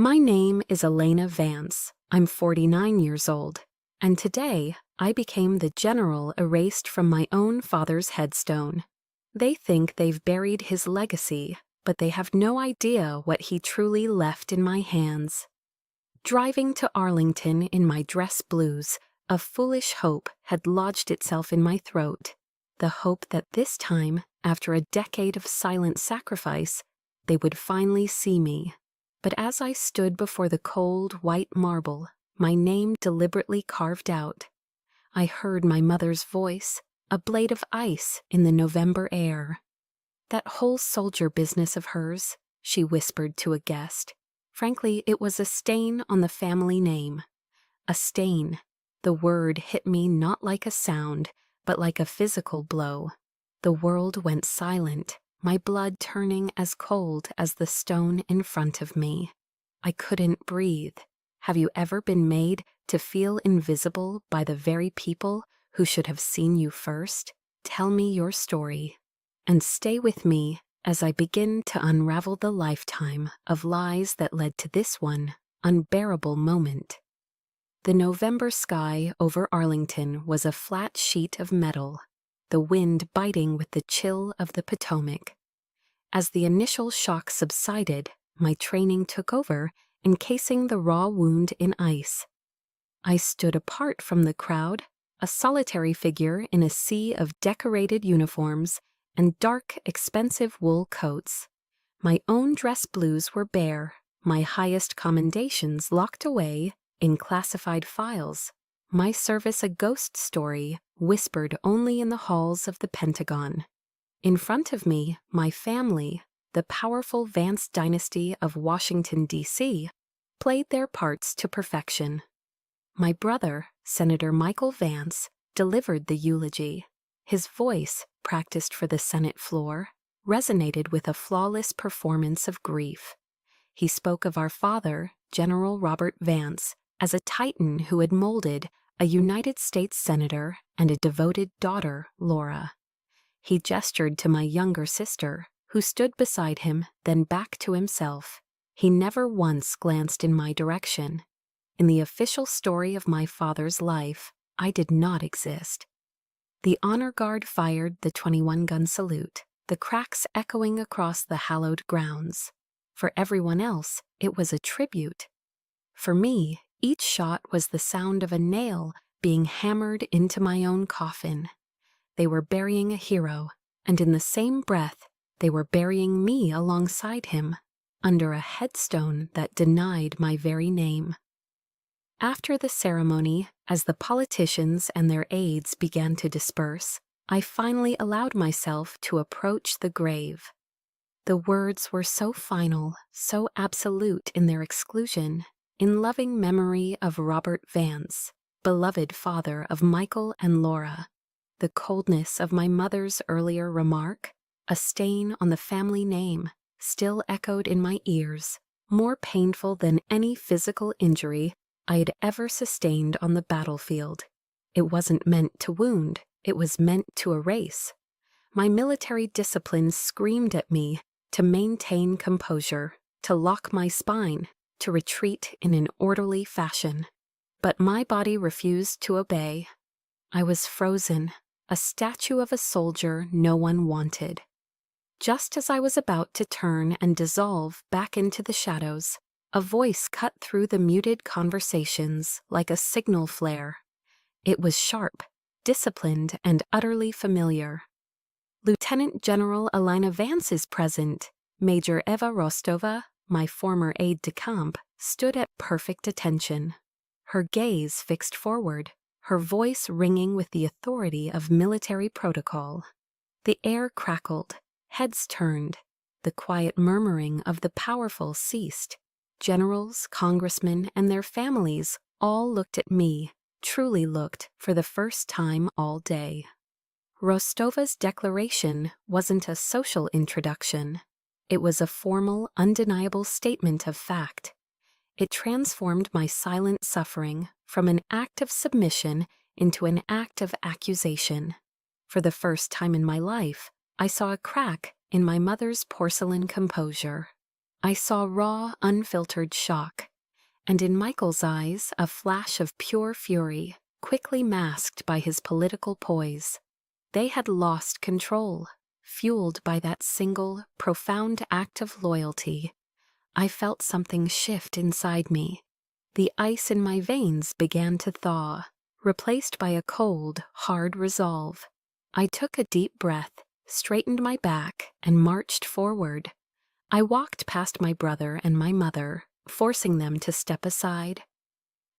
My name is Elena Vance. I'm 49 years old, and today I became the general erased from my own father's headstone. They think they've buried his legacy, but they have no idea what he truly left in my hands. Driving to Arlington in my dress blues, a foolish hope had lodged itself in my throat. The hope that this time, after a decade of silent sacrifice, they would finally see me. But as I stood before the cold, white marble, my name deliberately carved out, I heard my mother's voice, a blade of ice in the November air. "That whole soldier business of hers," she whispered to a guest. Frankly, it was a stain on the family name. A stain. The word hit me not like a sound, but like a physical blow. The world went silent, my blood turning as cold as the stone in front of me. I couldn't breathe. Have you ever been made to feel invisible by the very people who should have seen you first? Tell me your story, and stay with me as I begin to unravel the lifetime of lies that led to this one unbearable moment. The November sky over Arlington was a flat sheet of metal, the wind biting with the chill of the Potomac. As the initial shock subsided, my training took over, encasing the raw wound in ice. I stood apart from the crowd, a solitary figure in a sea of decorated uniforms and dark, expensive wool coats. My own dress blues were bare, my highest commendations locked away in classified files, my service a ghost story whispered only in the halls of the Pentagon. In front of me, my family, the powerful Vance dynasty of Washington, D.C., played their parts to perfection. My brother, Senator Michael Vance, delivered the eulogy. His voice, practiced for the Senate floor, resonated with a flawless performance of grief. He spoke of our father, General Robert Vance, as a titan who had molded a United States senator and a devoted daughter, Laura. He gestured to my younger sister, who stood beside him, then back to himself. He never once glanced in my direction. In the official story of my father's life, I did not exist. The honor guard fired the 21-gun salute, the cracks echoing across the hallowed grounds. For everyone else, it was a tribute. For me, each shot was the sound of a nail being hammered into my own coffin. They were burying a hero, and in the same breath, they were burying me alongside him, under a headstone that denied my very name. After the ceremony, as the politicians and their aides began to disperse, I finally allowed myself to approach the grave. The words were so final, so absolute in their exclusion. "In loving memory of Robert Vance, beloved father of Michael and Laura." The coldness of my mother's earlier remark, a stain on the family name, still echoed in my ears, more painful than any physical injury I had ever sustained on the battlefield. It wasn't meant to wound, it was meant to erase. My military discipline screamed at me to maintain composure, to lock my spine, to retreat in an orderly fashion. But my body refused to obey. I was frozen, a statue of a soldier no one wanted. Just as I was about to turn and dissolve back into the shadows, a voice cut through the muted conversations like a signal flare. It was sharp, disciplined, and utterly familiar. "Lieutenant General Elena Vance is present." Major Eva Rostova, my former aide-de-camp, stood at perfect attention. Her gaze fixed forward, her voice ringing with the authority of military protocol. The air crackled, heads turned, the quiet murmuring of the powerful ceased. Generals, congressmen, and their families all looked at me, truly looked for the first time all day. Rostova's declaration wasn't a social introduction. It was a formal, undeniable statement of fact. It transformed my silent suffering from an act of submission into an act of accusation. For the first time in my life, I saw a crack in my mother's porcelain composure. I saw raw, unfiltered shock, and in Michael's eyes a flash of pure fury, quickly masked by his political poise. They had lost control, fueled by that single, profound act of loyalty. I felt something shift inside me. The ice in my veins began to thaw, replaced by a cold, hard resolve. I took a deep breath, straightened my back, and marched forward. I walked past my brother and my mother, forcing them to step aside.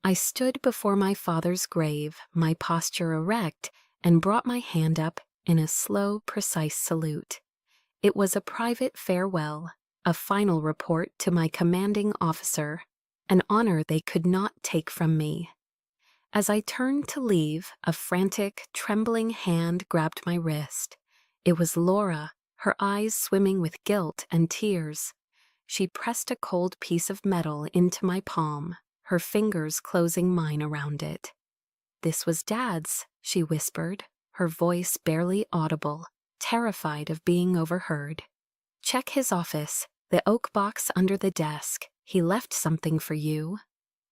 I stood before my father's grave, my posture erect, and brought my hand up in a slow, precise salute. It was a private farewell, a final report to my commanding officer, an honor they could not take from me. As I turned to leave, a frantic, trembling hand grabbed my wrist. It was Laura, her eyes swimming with guilt and tears. She pressed a cold piece of metal into my palm, her fingers closing mine around it. "This was Dad's," she whispered, her voice barely audible, terrified of being overheard. "Check his office, the oak box under the desk. He left something for you."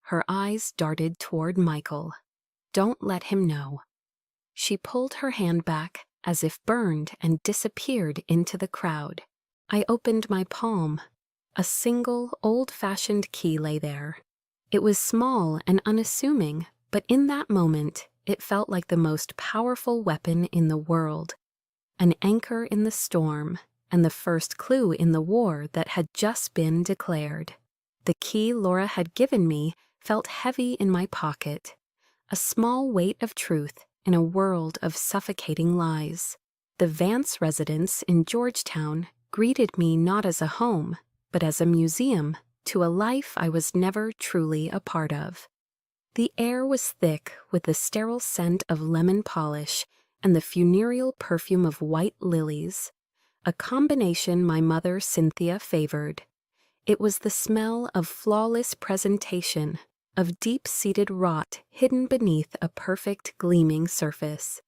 Her eyes darted toward Michael. "Don't let him know." She pulled her hand back, as if burned, and disappeared into the crowd. I opened my palm. A single, old-fashioned key lay there. It was small and unassuming, but in that moment, it felt like the most powerful weapon in the world. An anchor in the storm, and the first clue in the war that had just been declared. The key Laura had given me felt heavy in my pocket, a small weight of truth in a world of suffocating lies. The Vance residence in Georgetown greeted me not as a home, but as a museum to a life I was never truly a part of. The air was thick with the sterile scent of lemon polish and the funereal perfume of white lilies, a combination my mother Cynthia favored. It was the smell of flawless presentation, of deep-seated rot hidden beneath a perfect gleaming surface.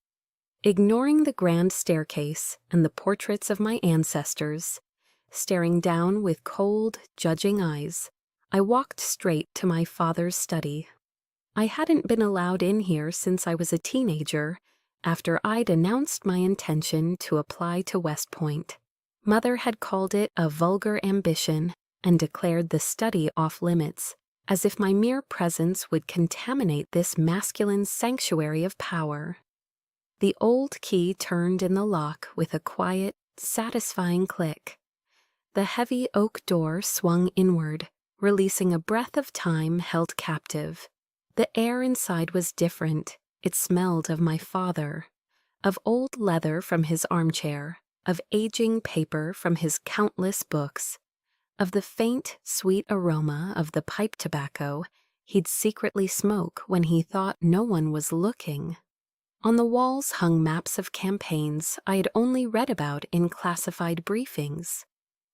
Ignoring the grand staircase and the portraits of my ancestors, staring down with cold, judging eyes, I walked straight to my father's study. I hadn't been allowed in here since I was a teenager, after I'd announced my intention to apply to West Point. Mother had called it a vulgar ambition and declared the study off-limits, as if my mere presence would contaminate this masculine sanctuary of power. The old key turned in the lock with a quiet, satisfying click. The heavy oak door swung inward, releasing a breath of time held captive. The air inside was different. It smelled of my father, of old leather from his armchair, of aging paper from his countless books, of the faint, sweet aroma of the pipe tobacco he'd secretly smoke when he thought no one was looking. On the walls hung maps of campaigns I had only read about in classified briefings.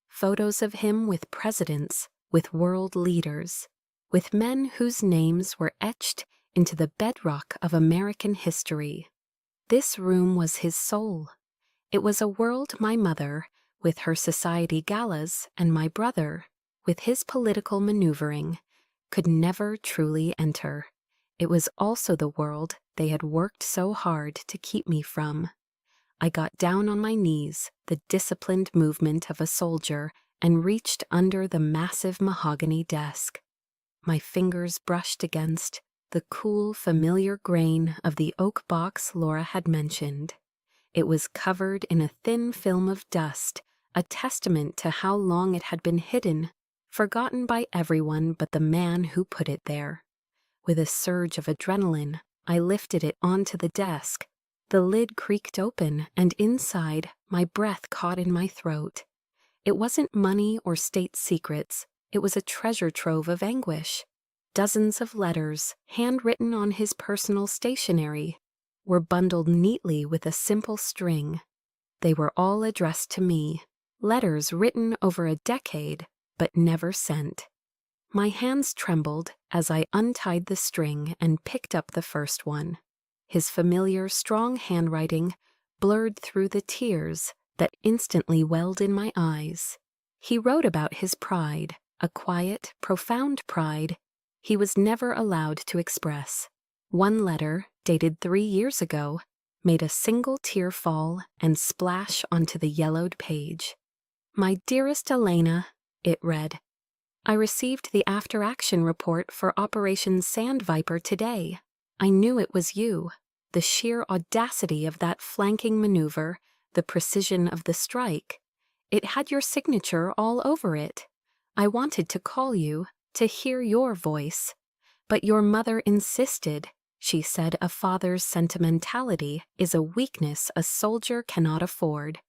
Photos of him with presidents, with world leaders, with men whose names were etched into the bedrock of American history. This room was his soul. It was a world my mother, with her society galas, and my brother, with his political maneuvering, could never truly enter. It was also the world they had worked so hard to keep me from. I got down on my knees, the disciplined movement of a soldier, and reached under the massive mahogany desk. My fingers brushed against the cool, familiar grain of the oak box Laura had mentioned. It was covered in a thin film of dust, a testament to how long it had been hidden, forgotten by everyone but the man who put it there. With a surge of adrenaline, I lifted it onto the desk. The lid creaked open, and inside, my breath caught in my throat. It wasn't money or state secrets. It was a treasure trove of anguish. Dozens of letters, handwritten on his personal stationery, were bundled neatly with a simple string. They were all addressed to me, letters written over a decade, but never sent. My hands trembled as I untied the string and picked up the first one. His familiar, strong handwriting blurred through the tears that instantly welled in my eyes. He wrote about his pride, a quiet, profound pride he was never allowed to express. One letter, dated 3 years ago, made a single tear fall and splash onto the yellowed page. "My dearest Elena," it read, "I received the after-action report for Operation Sandviper today. I knew it was you. The sheer audacity of that flanking maneuver, the precision of the strike. It had your signature all over it. I wanted to call you, to hear your voice. But your mother insisted. She said a father's sentimentality is a weakness a soldier cannot afford,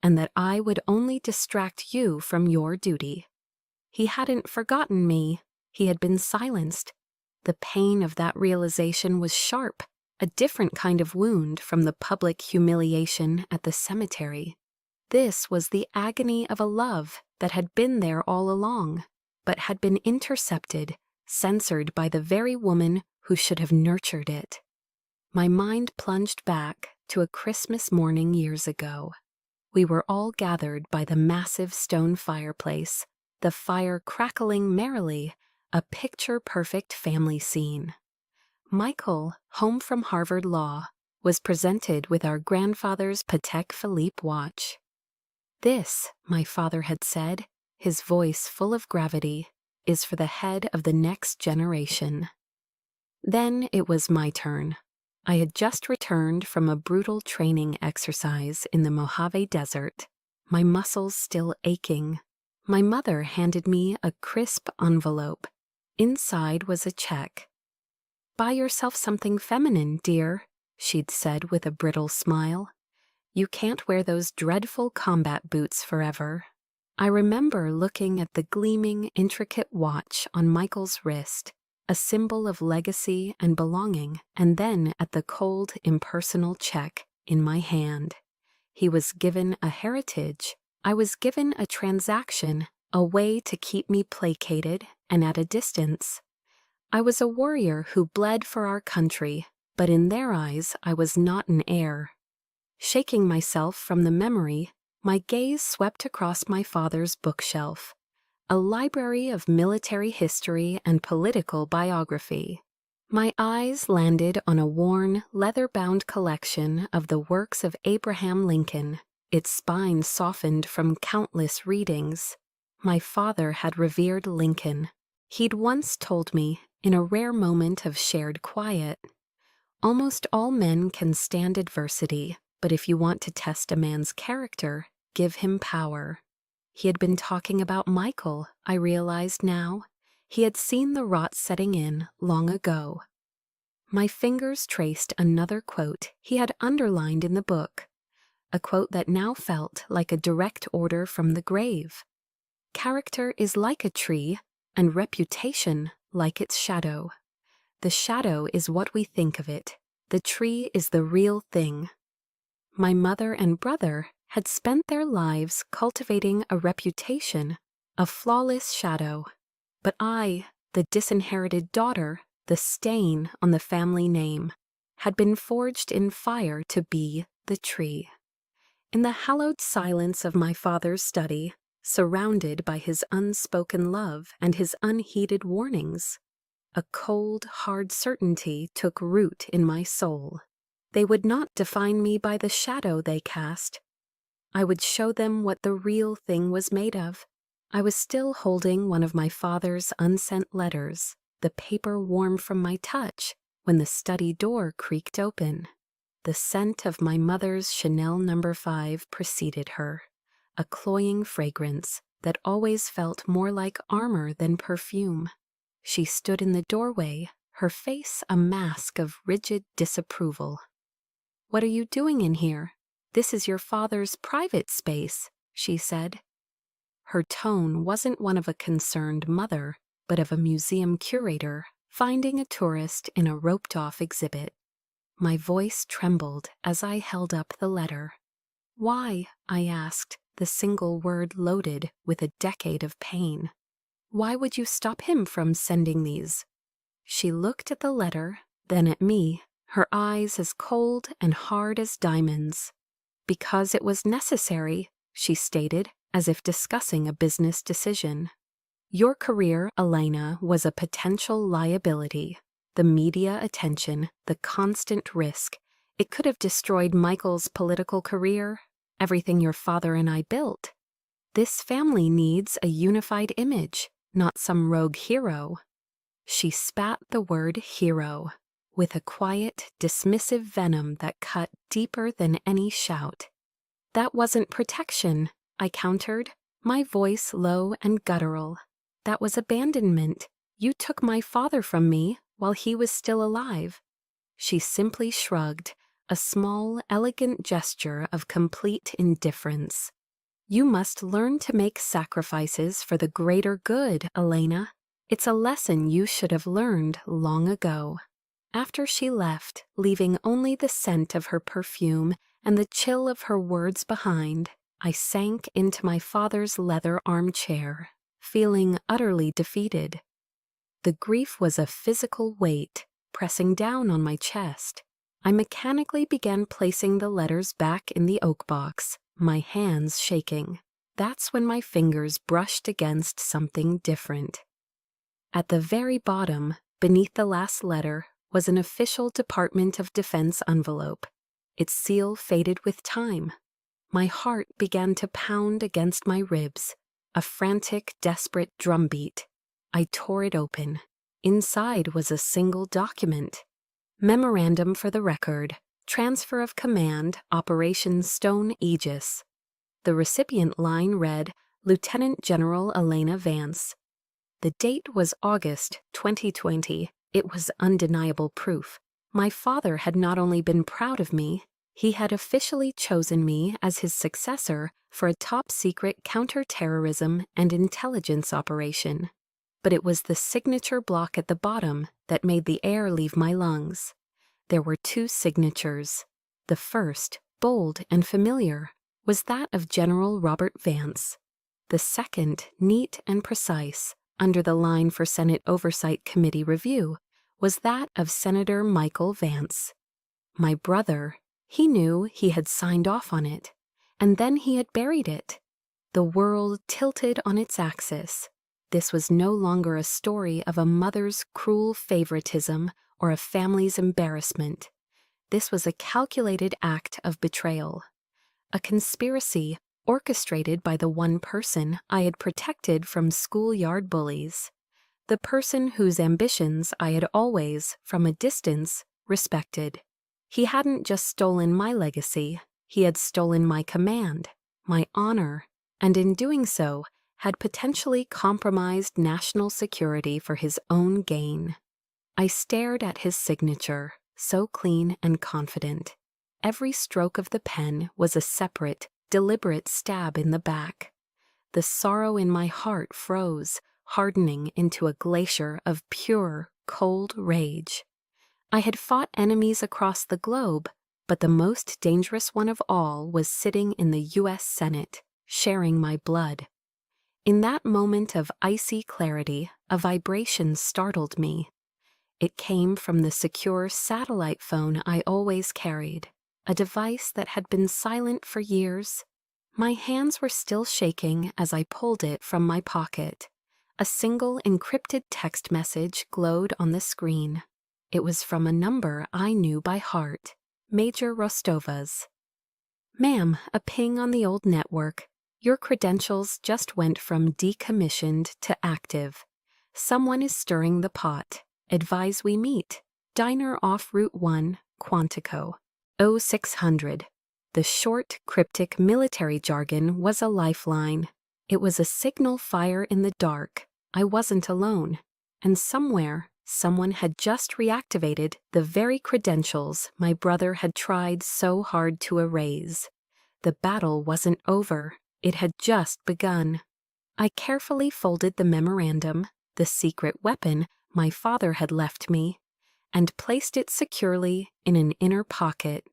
and that I would only distract you from your duty." He hadn't forgotten me. He had been silenced. The pain of that realization was sharp, a different kind of wound from the public humiliation at the cemetery. This was the agony of a love that had been there all along, but had been intercepted, censored by the very woman who should have nurtured it. My mind plunged back to a Christmas morning years ago. We were all gathered by the massive stone fireplace, the fire crackling merrily, a picture-perfect family scene. Michael, home from Harvard Law, was presented with our grandfather's Patek Philippe watch. "This," my father had said, his voice full of gravity, "is for the head of the next generation." Then it was my turn. I had just returned from a brutal training exercise in the Mojave Desert, my muscles still aching. My mother handed me a crisp envelope. Inside was a check. "Buy yourself something feminine, dear," she'd said with a brittle smile. "You can't wear those dreadful combat boots forever." I remember looking at the gleaming, intricate watch on Michael's wrist, a symbol of legacy and belonging, and then at the cold, impersonal check in my hand. He was given a heritage. I was given a transaction, a way to keep me placated and at a distance. I was a warrior who bled for our country, but in their eyes I was not an heir. Shaking myself from the memory, my gaze swept across my father's bookshelf, a library of military history and political biography. My eyes landed on a worn, leather-bound collection of the works of Abraham Lincoln, its spine softened from countless readings. My father had revered Lincoln. He'd once told me, in a rare moment of shared quiet, "Almost all men can stand adversity, but if you want to test a man's character, give him power." He had been talking about Michael, I realized now. He had seen the rot setting in long ago. My fingers traced another quote he had underlined in the book, a quote that now felt like a direct order from the grave. "Character is like a tree, and reputation like its shadow. The shadow is what we think of it. The tree is the real thing." My mother and brother had spent their lives cultivating a reputation, a flawless shadow. But I, the disinherited daughter, the stain on the family name, had been forged in fire to be the tree. In the hallowed silence of my father's study, surrounded by his unspoken love and his unheeded warnings, a cold, hard certainty took root in my soul. They would not define me by the shadow they cast. I would show them what the real thing was made of. I was still holding one of my father's unsent letters, the paper warm from my touch, when the study door creaked open. The scent of my mother's Chanel No. 5 preceded her, a cloying fragrance that always felt more like armor than perfume. She stood in the doorway, her face a mask of rigid disapproval. "What are you doing in here? This is your father's private space," she said. Her tone wasn't one of a concerned mother, but of a museum curator finding a tourist in a roped-off exhibit. My voice trembled as I held up the letter. "Why?" I asked, the single word loaded with a decade of pain. "Why would you stop him from sending these?" She looked at the letter, then at me, her eyes as cold and hard as diamonds. "Because it was necessary," she stated, as if discussing a business decision. Your career, Elena, was a potential liability. The media attention, the constant risk. It could have destroyed Michael's political career, everything your father and I built. This family needs a unified image, not some rogue hero. She spat the word hero, with a quiet, dismissive venom that cut deeper than any shout. That wasn't protection, I countered, my voice low and guttural. That was abandonment. You took my father from me while he was still alive. She simply shrugged, a small, elegant gesture of complete indifference. You must learn to make sacrifices for the greater good, Elena. It's a lesson you should have learned long ago. After she left, leaving only the scent of her perfume and the chill of her words behind, I sank into my father's leather armchair, feeling utterly defeated. The grief was a physical weight, pressing down on my chest. I mechanically began placing the letters back in the oak box, my hands shaking. That's when my fingers brushed against something different. At the very bottom, beneath the last letter, was an official Department of Defense envelope. Its seal faded with time. My heart began to pound against my ribs, a frantic, desperate drumbeat. I tore it open. Inside was a single document. Memorandum for the record. Transfer of command, Operation Stone Aegis. The recipient line read, Lieutenant General Elena Vance. The date was August 2020. It was undeniable proof. My father had not only been proud of me, he had officially chosen me as his successor for a top-secret counter-terrorism and intelligence operation. But it was the signature block at the bottom that made the air leave my lungs. There were two signatures. The first, bold and familiar, was that of General Robert Vance. The second, neat and precise, under the line for Senate Oversight Committee review, was that of Senator Michael Vance. My brother, he knew he had signed off on it, and then he had buried it. The world tilted on its axis. This was no longer a story of a mother's cruel favoritism or a family's embarrassment. This was a calculated act of betrayal, a conspiracy orchestrated by the one person I had protected from schoolyard bullies, the person whose ambitions I had always, from a distance, respected. He hadn't just stolen my legacy, he had stolen my command, my honor, and in doing so, had potentially compromised national security for his own gain. I stared at his signature, so clean and confident. Every stroke of the pen was a separate, deliberate stab in the back. The sorrow in my heart froze, hardening into a glacier of pure, cold rage. I had fought enemies across the globe, but the most dangerous one of all was sitting in the U.S. Senate, sharing my blood. In that moment of icy clarity, a vibration startled me. It came from the secure satellite phone I always carried, a device that had been silent for years. My hands were still shaking as I pulled it from my pocket. A single encrypted text message glowed on the screen. It was from a number I knew by heart, Major Rostova's. Ma'am, a ping on the old network. Your credentials just went from decommissioned to active. Someone is stirring the pot. Advise we meet. Diner off Route 1, Quantico. 0600. The short, cryptic military jargon was a lifeline. It was a signal fire in the dark. I wasn't alone. And somewhere, someone had just reactivated the very credentials my brother had tried so hard to erase. The battle wasn't over. It had just begun. I carefully folded the memorandum, the secret weapon my father had left me, and placed it securely in an inner pocket.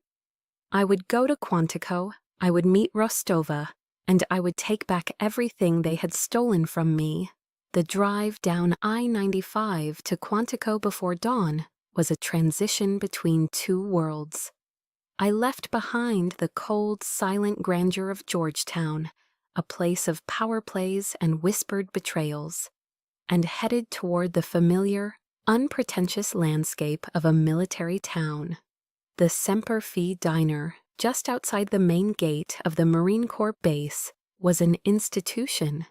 I would go to Quantico, I would meet Rostova, and I would take back everything they had stolen from me. The drive down I-95 to Quantico before dawn was a transition between two worlds. I left behind the cold, silent grandeur of Georgetown, a place of power plays and whispered betrayals, and headed toward the familiar, unpretentious landscape of a military town. The Semper Fi Diner, just outside the main gate of the Marine Corps base, was an institution.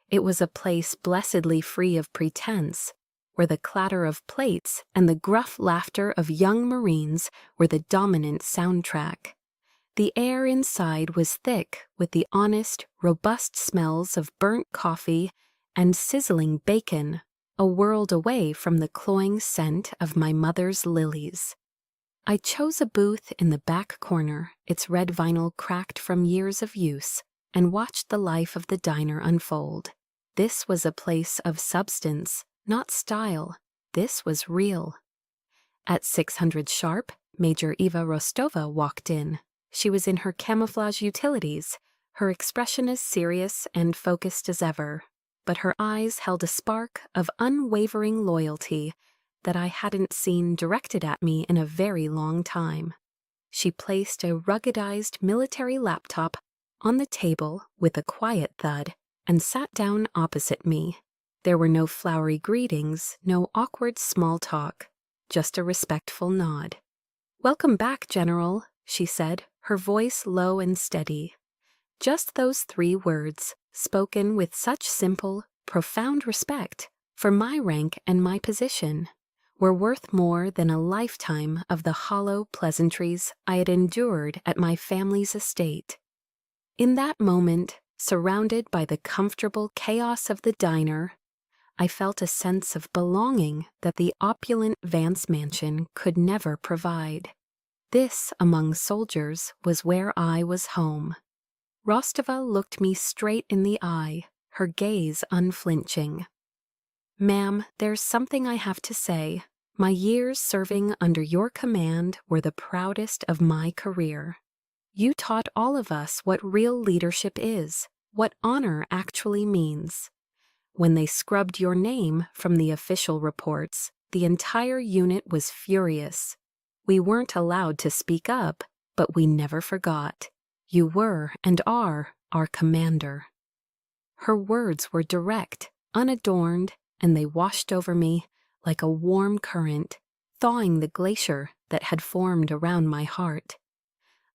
It was a place blessedly free of pretense, where the clatter of plates and the gruff laughter of young Marines were the dominant soundtrack. The air inside was thick with the honest, robust smells of burnt coffee and sizzling bacon, a world away from the cloying scent of my mother's lilies. I chose a booth in the back corner, its red vinyl cracked from years of use, and watched the life of the diner unfold. This was a place of substance, not style. This was real. At 600 sharp, Major Eva Rostova walked in. She was in her camouflage utilities, her expression as serious and focused as ever, but her eyes held a spark of unwavering loyalty that I hadn't seen directed at me in a very long time. She placed a ruggedized military laptop on the table with a quiet thud and sat down opposite me. There were no flowery greetings, no awkward small talk, just a respectful nod. "Welcome back, General," she said, her voice low and steady. Just those 3 words, spoken with such simple, profound respect for my rank and my position, were worth more than a lifetime of the hollow pleasantries I had endured at my family's estate. In that moment, surrounded by the comfortable chaos of the diner, I felt a sense of belonging that the opulent Vance mansion could never provide. This, among soldiers, was where I was home. Rostova looked me straight in the eye, her gaze unflinching. "Ma'am, there's something I have to say. My years serving under your command were the proudest of my career. You taught all of us what real leadership is, what honor actually means. When they scrubbed your name from the official reports, the entire unit was furious. We weren't allowed to speak up, but we never forgot. You were and are our commander." Her words were direct, unadorned, and they washed over me like a warm current, thawing the glacier that had formed around my heart.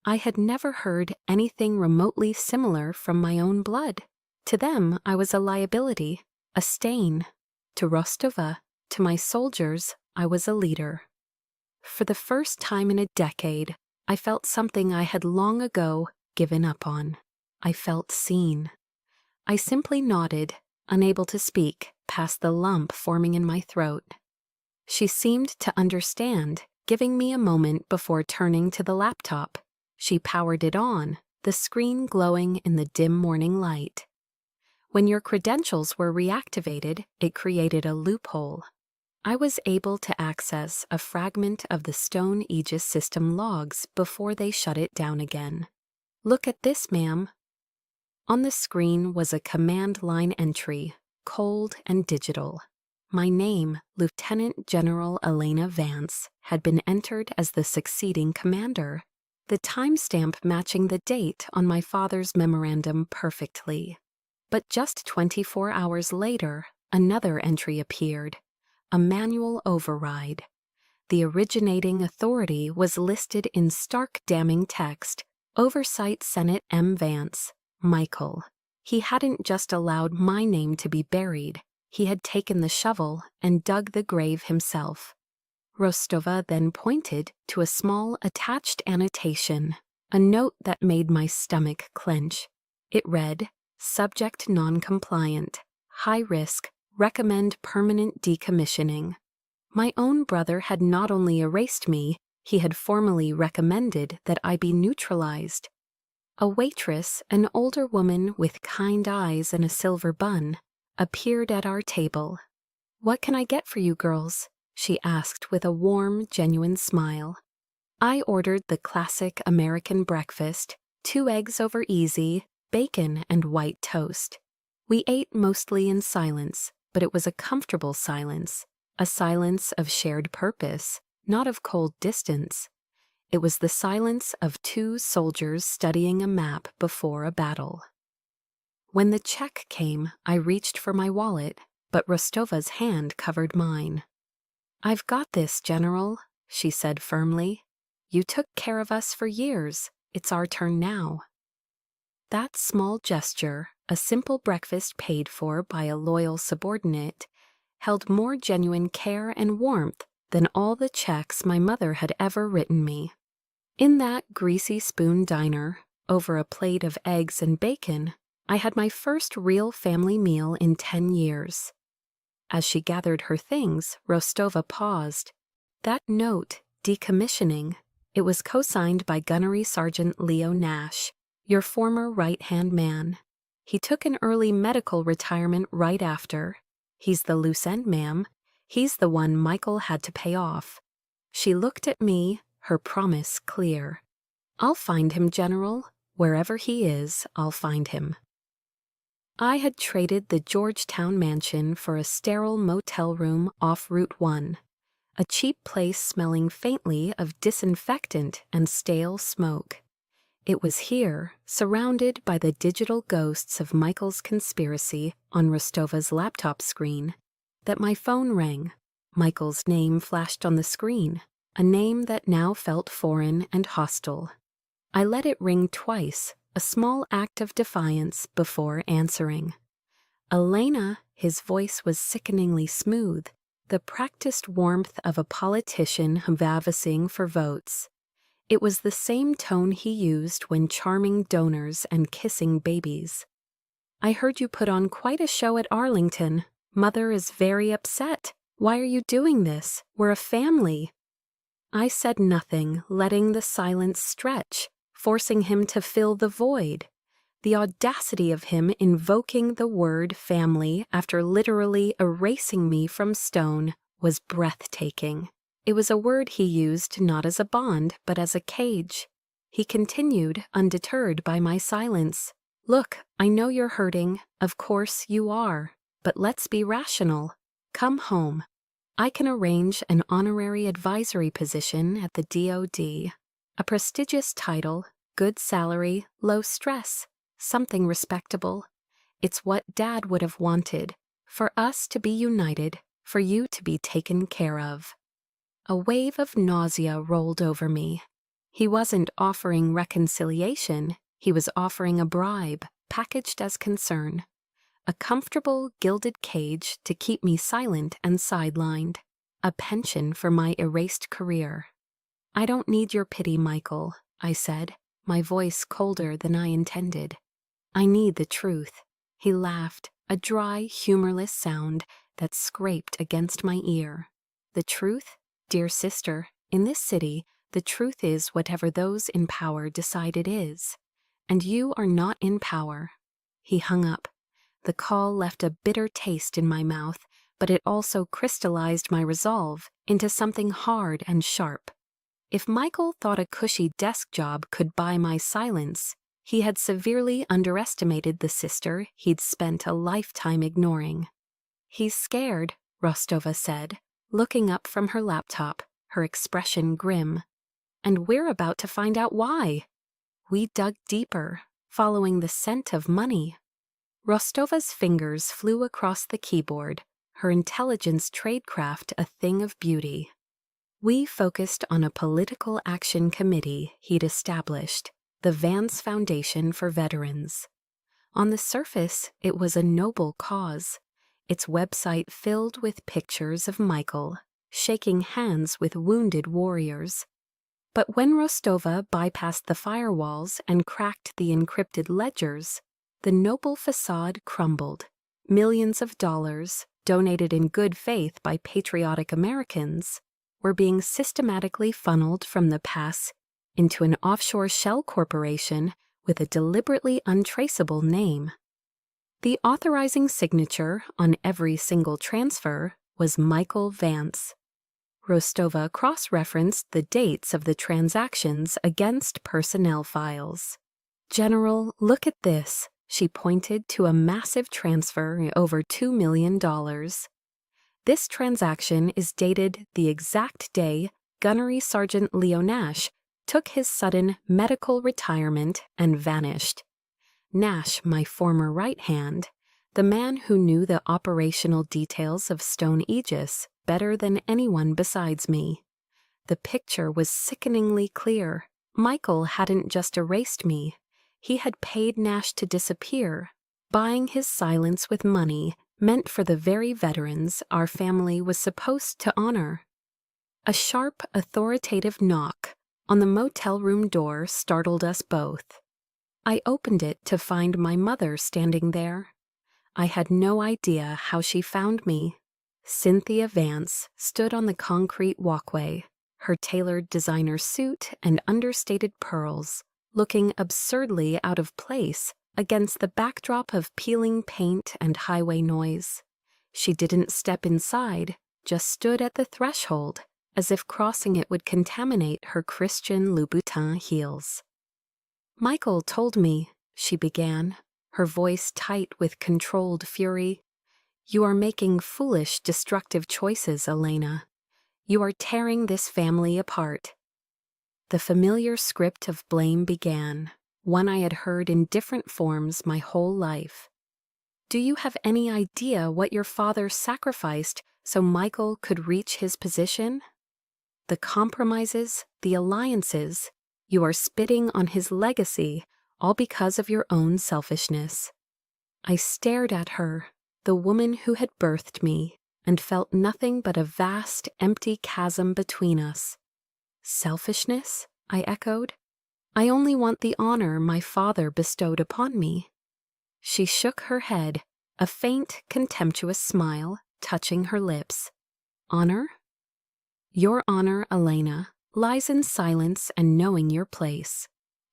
I had never heard anything remotely similar from my own blood. To them, I was a liability, a stain. To Rostova, to my soldiers, I was a leader. For the first time in a decade, I felt something I had long ago given up on. I felt seen. I simply nodded, unable to speak, past the lump forming in my throat. She seemed to understand, giving me a moment before turning to the laptop. She powered it on, the screen glowing in the dim morning light. When your credentials were reactivated, it created a loophole. I was able to access a fragment of the stone Aegis system logs before they shut it down again. "Look at this, ma'am." On the screen was a command line entry, cold and digital. My name, Lieutenant General Elena Vance, had been entered as the succeeding commander, the timestamp matching the date on my father's memorandum perfectly. But just 24 hours later, another entry appeared, a manual override. The originating authority was listed in stark damning text, Oversight Senate M. Vance, Michael. He hadn't just allowed my name to be buried, he had taken the shovel and dug the grave himself. Rostova then pointed to a small attached annotation, a note that made my stomach clench. It read, "Subject non-compliant, high risk, recommend permanent decommissioning." My own brother had not only erased me, he had formally recommended that I be neutralized. A waitress, an older woman with kind eyes and a silver bun, appeared at our table. "What can I get for you girls?" she asked with a warm, genuine smile. I ordered the classic American breakfast, 2 eggs over easy, bacon and white toast. We ate mostly in silence, but it was a comfortable silence, a silence of shared purpose, not of cold distance. It was the silence of 2 soldiers studying a map before a battle. When the check came, I reached for my wallet, but Rostova's hand covered mine. "I've got this, General," she said firmly. "You took care of us for years. It's our turn now." That small gesture, a simple breakfast paid for by a loyal subordinate, held more genuine care and warmth than all the checks my mother had ever written me. In that greasy spoon diner, over a plate of eggs and bacon, I had my first real family meal in 10 years. As she gathered her things, Rostova paused. That note, decommissioning, it was co-signed by Gunnery Sergeant Leo Nash, your former right-hand man. He took an early medical retirement right after. He's the loose end, ma'am. He's the one Michael had to pay off. She looked at me, her promise clear. "I'll find him, General. Wherever he is, I'll find him." I had traded the Georgetown mansion for a sterile motel room off Route 1, a cheap place smelling faintly of disinfectant and stale smoke. It was here, surrounded by the digital ghosts of Michael's conspiracy on Rostova's laptop screen, that my phone rang. Michael's name flashed on the screen, a name that now felt foreign and hostile. I let it ring twice, a small act of defiance, before answering. "Elena," his voice was sickeningly smooth, the practiced warmth of a politician canvassing for votes. It was the same tone he used when charming donors and kissing babies. "I heard you put on quite a show at Arlington. Mother is very upset. Why are you doing this? We're a family." I said nothing, letting the silence stretch, forcing him to fill the void. The audacity of him invoking the word family after literally erasing me from stone was breathtaking. It was a word he used not as a bond, but as a cage. He continued, undeterred by my silence. "Look, I know you're hurting. Of course you are. But let's be rational. Come home. I can arrange an honorary advisory position at the DoD. A prestigious title, good salary, low stress, something respectable. It's what Dad would have wanted, for us to be united, for you to be taken care of." A wave of nausea rolled over me. He wasn't offering reconciliation, he was offering a bribe, packaged as concern. A comfortable, gilded cage to keep me silent and sidelined. A pension for my erased career. "I don't need your pity, Michael," I said, my voice colder than I intended. "I need the truth." He laughed, a dry, humorless sound that scraped against my ear. "The truth? Dear sister, in this city, the truth is whatever those in power decide it is. And you are not in power." He hung up. The call left a bitter taste in my mouth, but it also crystallized my resolve into something hard and sharp. If Michael thought a cushy desk job could buy my silence, he had severely underestimated the sister he'd spent a lifetime ignoring. "He's scared," Rostova said, looking up from her laptop, her expression grim. "And we're about to find out why." We dug deeper, following the scent of money. Rostova's fingers flew across the keyboard, her intelligence tradecraft a thing of beauty. We focused on a political action committee he'd established, the Vance Foundation for Veterans. On the surface, it was a noble cause, its website filled with pictures of Michael, shaking hands with wounded warriors. But when Rostova bypassed the firewalls and cracked the encrypted ledgers, the noble facade crumbled. Millions of dollars, donated in good faith by patriotic Americans, were being systematically funneled from the pass into an offshore shell corporation with a deliberately untraceable name. The authorizing signature on every single transfer was Michael Vance. Rostova cross-referenced the dates of the transactions against personnel files. "General, look at this." She pointed to a massive transfer over $2 million. "This transaction is dated the exact day Gunnery Sergeant Leo Nash took his sudden medical retirement and vanished. Nash, my former right hand, the man who knew the operational details of Stone Aegis better than anyone besides me. The picture was sickeningly clear. Michael hadn't just erased me. He had paid Nash to disappear, buying his silence with money meant for the very veterans our family was supposed to honor. A sharp, authoritative knock on the motel room door startled us both. I opened it to find my mother standing there. I had no idea how she found me. Cynthia Vance stood on the concrete walkway, her tailored designer suit and understated pearls looking absurdly out of place against the backdrop of peeling paint and highway noise. She didn't step inside, just stood at the threshold, as if crossing it would contaminate her Christian Louboutin heels. "Michael told me," she began, her voice tight with controlled fury. "You are making foolish, destructive choices, Elena. You are tearing this family apart." The familiar script of blame began, one I had heard in different forms my whole life. "Do you have any idea what your father sacrificed so Michael could reach his position? The compromises, the alliances, you are spitting on his legacy, all because of your own selfishness." I stared at her, the woman who had birthed me, and felt nothing but a vast, empty chasm between us. "Selfishness?" I echoed. "I only want the honor my father bestowed upon me." She shook her head, a faint, contemptuous smile touching her lips. "Honor? Your honor, Elena, lies in silence and knowing your place.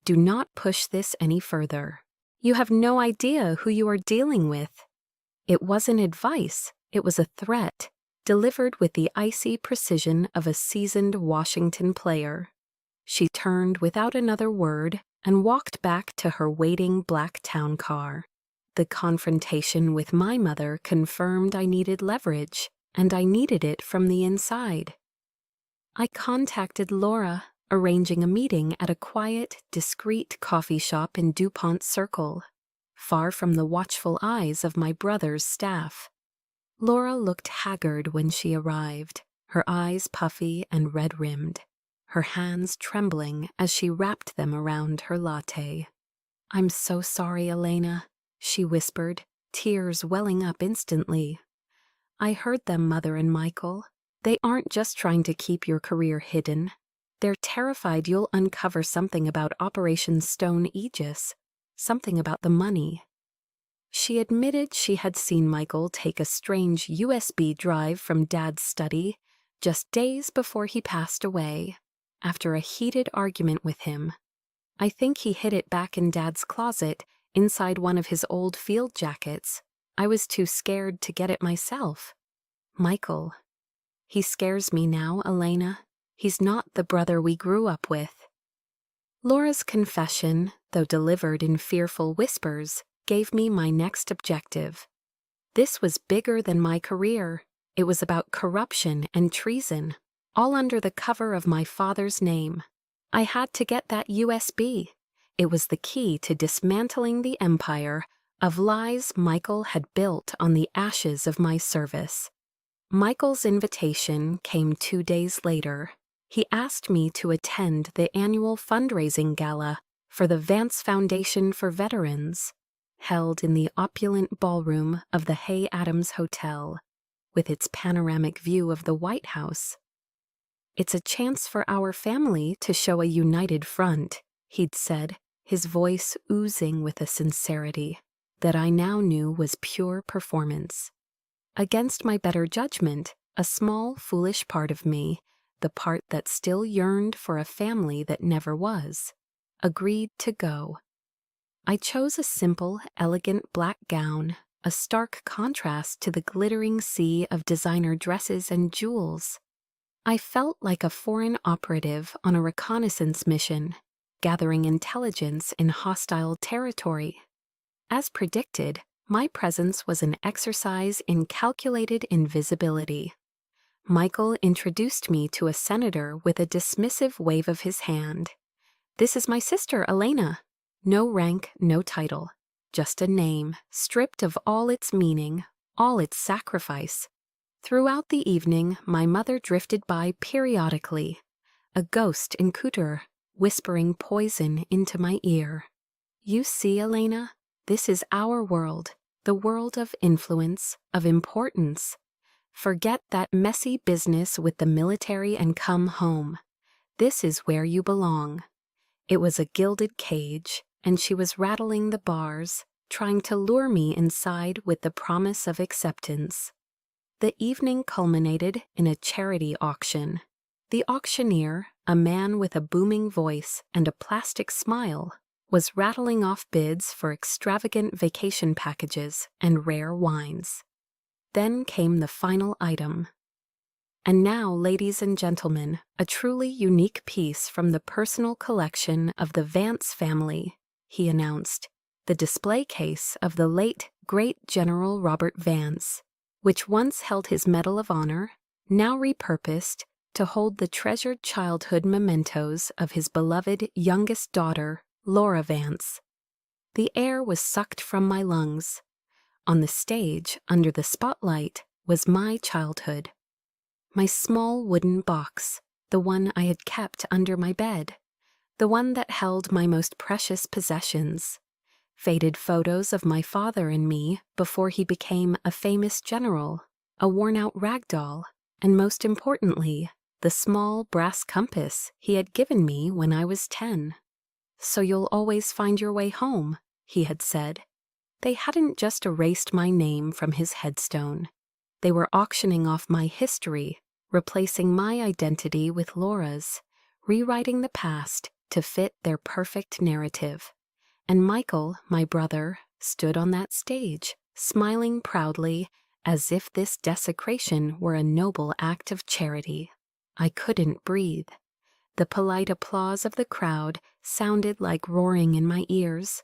Do not push this any further. You have no idea who you are dealing with." It wasn't advice, it was a threat, delivered with the icy precision of a seasoned Washington player. She turned without another word and walked back to her waiting black town car. The confrontation with my mother confirmed I needed leverage, and I needed it from the inside. I contacted Laura, arranging a meeting at a quiet, discreet coffee shop in DuPont Circle, far from the watchful eyes of my brother's staff. Laura looked haggard when she arrived, her eyes puffy and red-rimmed, her hands trembling as she wrapped them around her latte. "I'm so sorry, Elena," she whispered, tears welling up instantly. "I heard them, Mother and Michael. They aren't just trying to keep your career hidden. They're terrified you'll uncover something about Operation Stone Aegis, something about the money." She admitted she had seen Michael take a strange USB drive from Dad's study just days before he passed away, after a heated argument with him. "I think he hid it back in Dad's closet, inside one of his old field jackets. I was too scared to get it myself." "Michael. He scares me now, Elena. He's not the brother we grew up with." Laura's confession, though delivered in fearful whispers, gave me my next objective. This was bigger than my career. It was about corruption and treason, all under the cover of my father's name. I had to get that USB. It was the key to dismantling the empire of lies Michael had built on the ashes of my service. Michael's invitation came 2 days later. He asked me to attend the annual fundraising gala for the Vance Foundation for Veterans, held in the opulent ballroom of the Hay Adams Hotel, with its panoramic view of the White House. "It's a chance for our family to show a united front," he'd said, his voice oozing with a sincerity that I now knew was pure performance. Against my better judgment, a small, foolish part of me, the part that still yearned for a family that never was, agreed to go. I chose a simple, elegant black gown, a stark contrast to the glittering sea of designer dresses and jewels. I felt like a foreign operative on a reconnaissance mission, gathering intelligence in hostile territory. As predicted, my presence was an exercise in calculated invisibility. Michael introduced me to a senator with a dismissive wave of his hand. "This is my sister, Elena." No rank, no title, just a name, stripped of all its meaning, all its sacrifice. Throughout the evening, my mother drifted by periodically, a ghost in couture, whispering poison into my ear. You see, Elena, this is our world, the world of influence, of importance. Forget that messy business with the military and come home. This is where you belong. It was a gilded cage, and she was rattling the bars, trying to lure me inside with the promise of acceptance. The evening culminated in a charity auction. The auctioneer, a man with a booming voice and a plastic smile, was rattling off bids for extravagant vacation packages and rare wines. Then came the final item. And now, ladies and gentlemen, a truly unique piece from the personal collection of the Vance family, he announced, the display case of the late, great General Robert Vance, which once held his Medal of Honor, now repurposed to hold the treasured childhood mementos of his beloved youngest daughter, Laura Vance. The air was sucked from my lungs. On the stage, under the spotlight, was my childhood. My small wooden box, the one I had kept under my bed, the one that held my most precious possessions, faded photos of my father and me before he became a famous general, a worn-out rag doll, and most importantly, the small brass compass he had given me when I was 10. So you'll always find your way home, he had said. They hadn't just erased my name from his headstone. They were auctioning off my history, replacing my identity with Laura's, rewriting the past to fit their perfect narrative. And Michael, my brother, stood on that stage, smiling proudly, as if this desecration were a noble act of charity. I couldn't breathe. The polite applause of the crowd sounded like roaring in my ears.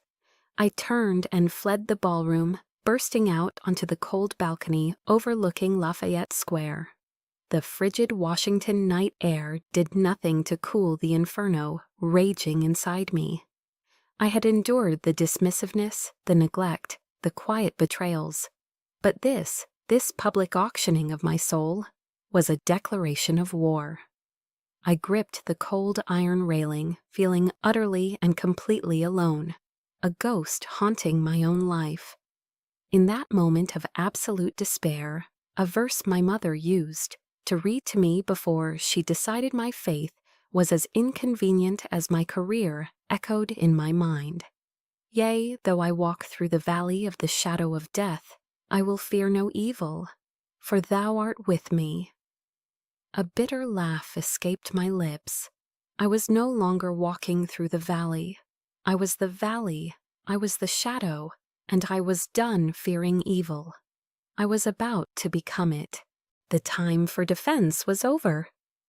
I turned and fled the ballroom, bursting out onto the cold balcony overlooking Lafayette Square. The frigid Washington night air did nothing to cool the inferno raging inside me. I had endured the dismissiveness, the neglect, the quiet betrayals. But this public auctioning of my soul, was a declaration of war. I gripped the cold iron railing, feeling utterly and completely alone, a ghost haunting my own life. In that moment of absolute despair, a verse my mother used to read to me before she decided my faith was as inconvenient as my career echoed in my mind. Yea, though I walk through the valley of the shadow of death, I will fear no evil, for thou art with me. A bitter laugh escaped my lips. I was no longer walking through the valley. I was the valley, I was the shadow, and I was done fearing evil. I was about to become it. The time for defense was over.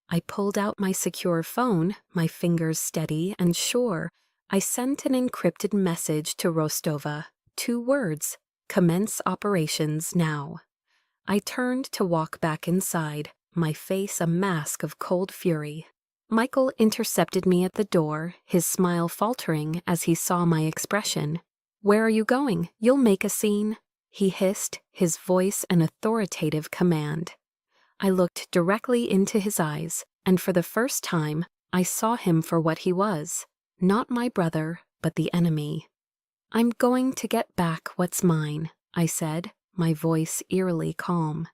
I pulled out my secure phone, my fingers steady and sure. I sent an encrypted message to Rostova, 2 words, commence operations now. I turned to walk back inside, my face a mask of cold fury. Michael intercepted me at the door, his smile faltering as he saw my expression. "Where are you going? You'll make a scene," he hissed, his voice an authoritative command. I looked directly into his eyes, and for the first time, I saw him for what he was, not my brother, but the enemy. "I'm going to get back what's mine," I said, my voice eerily calm.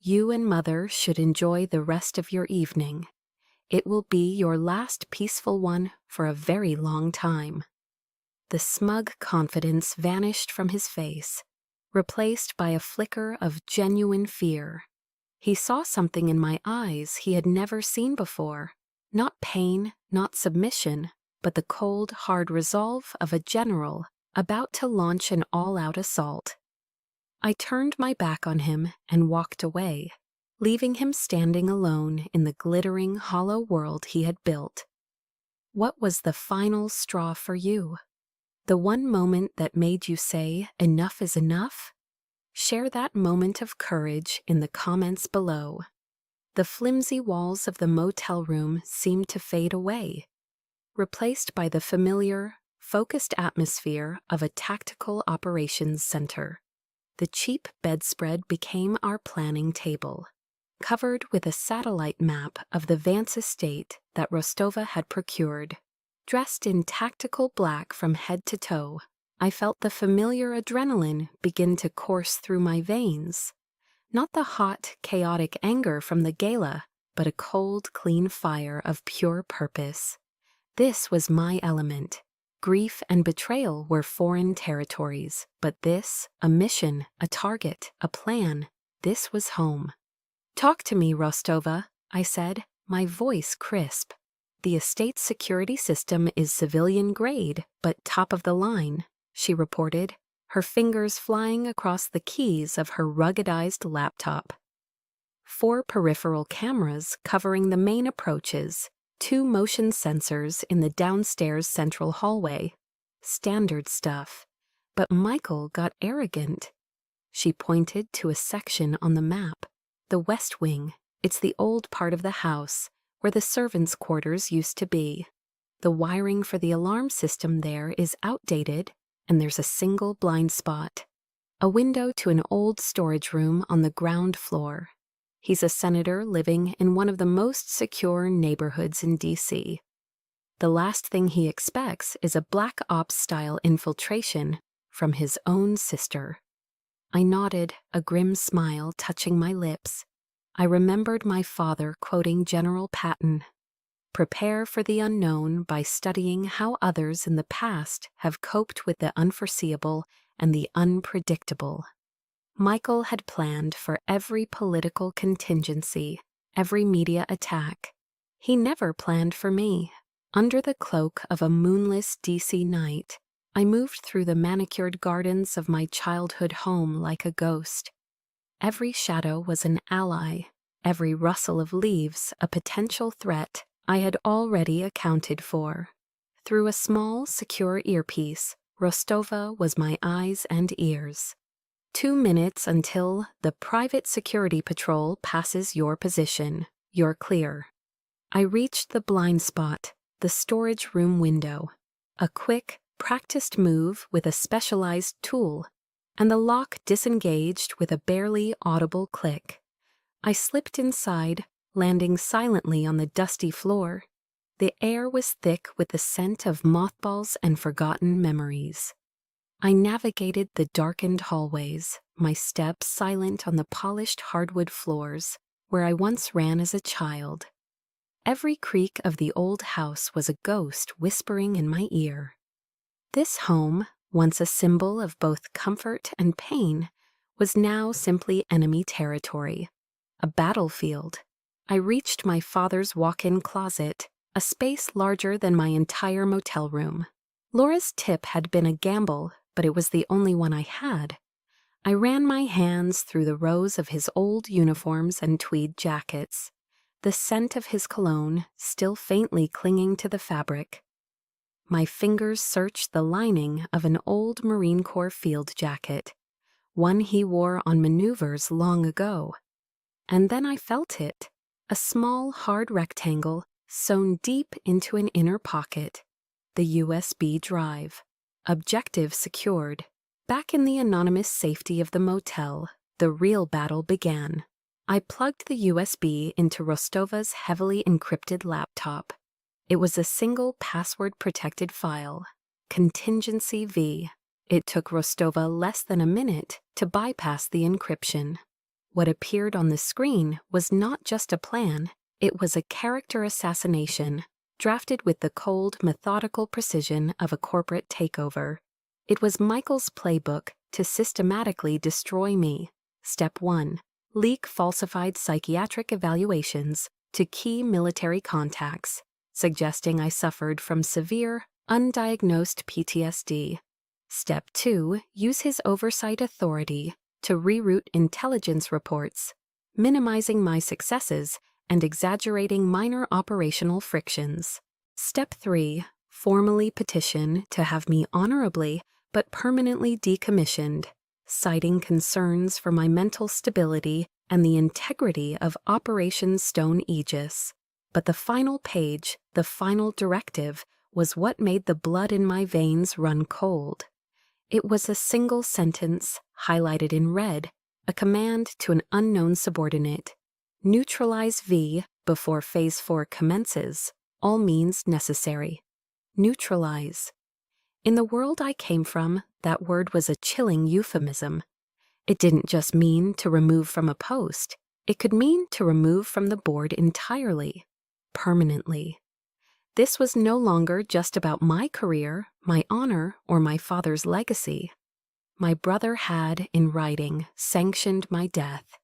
"You and Mother should enjoy the rest of your evening. It will be your last peaceful one for a very long time." The smug confidence vanished from his face, replaced by a flicker of genuine fear. He saw something in my eyes he had never seen before, not pain, not submission, but the cold, hard resolve of a general about to launch an all-out assault. I turned my back on him and walked away, leaving him standing alone in the glittering, hollow world he had built. What was the final straw for you? The one moment that made you say, "Enough is enough"? Share that moment of courage in the comments below. The flimsy walls of the motel room seemed to fade away, replaced by the familiar, focused atmosphere of a tactical operations center. The cheap bedspread became our planning table, covered with a satellite map of the Vance estate that Rostova had procured. Dressed in tactical black from head to toe, I felt the familiar adrenaline begin to course through my veins. Not the hot, chaotic anger from the gala, but a cold, clean fire of pure purpose. This was my element. Grief and betrayal were foreign territories, but this, a mission, a target, a plan, this was home. "Talk to me, Rostova," I said, my voice crisp. "The estate's security system is civilian grade, but top of the line," she reported, her fingers flying across the keys of her ruggedized laptop. 4 peripheral cameras covering the main approaches, 2 motion sensors in the downstairs central hallway. Standard stuff. But Michael got arrogant. She pointed to a section on the map. The West Wing. It's the old part of the house, where the servants' quarters used to be. The wiring for the alarm system there is outdated, and there's a single blind spot. A window to an old storage room on the ground floor. He's a senator living in one of the most secure neighborhoods in D.C. The last thing he expects is a Black Ops-style infiltration from his own sister. I nodded, a grim smile touching my lips. I remembered my father quoting General Patton, "Prepare for the unknown by studying how others in the past have coped with the unforeseeable and the unpredictable." Michael had planned for every political contingency, every media attack. He never planned for me. Under the cloak of a moonless D.C. night, I moved through the manicured gardens of my childhood home like a ghost. Every shadow was an ally, every rustle of leaves a potential threat I had already accounted for. Through a small, secure earpiece, Rostova was my eyes and ears. 2 minutes until the private security patrol passes your position. You're clear. I reached the blind spot, the storage room window. A quick, practiced move with a specialized tool, and the lock disengaged with a barely audible click. I slipped inside, landing silently on the dusty floor. The air was thick with the scent of mothballs and forgotten memories. I navigated the darkened hallways, my steps silent on the polished hardwood floors where I once ran as a child. Every creak of the old house was a ghost whispering in my ear. This home, once a symbol of both comfort and pain, was now simply enemy territory, a battlefield. I reached my father's walk-in closet, a space larger than my entire motel room. Laura's tip had been a gamble, but it was the only one I had. I ran my hands through the rows of his old uniforms and tweed jackets, the scent of his cologne still faintly clinging to the fabric. My fingers searched the lining of an old Marine Corps field jacket, one he wore on maneuvers long ago. And then I felt it, a small, hard rectangle sewn deep into an inner pocket, the USB drive. Objective secured. Back in the anonymous safety of the motel, the real battle began. I plugged the USB into Rostova's heavily encrypted laptop. It was a single password-protected file, Contingency V. It took Rostova less than a minute to bypass the encryption. What appeared on the screen was not just a plan, it was a character assassination, drafted with the cold, methodical precision of a corporate takeover. It was Michael's playbook to systematically destroy me. Step 1. Leak falsified psychiatric evaluations to key military contacts, suggesting I suffered from severe, undiagnosed PTSD. Step 2. Use his oversight authority to reroute intelligence reports, minimizing my successes and exaggerating minor operational frictions. Step 3. Formally petition to have me honorably but permanently decommissioned, citing concerns for my mental stability and the integrity of Operation Stone Aegis. But the final page, the final directive, was what made the blood in my veins run cold. It was a single sentence, highlighted in red, a command to an unknown subordinate. Neutralize V before Phase 4 commences. All means necessary. Neutralize. In the world I came from, that word was a chilling euphemism. It didn't just mean to remove from a post. It could mean to remove from the board entirely, permanently. This was no longer just about my career, my honor, or my father's legacy. My brother had, in writing, sanctioned my death.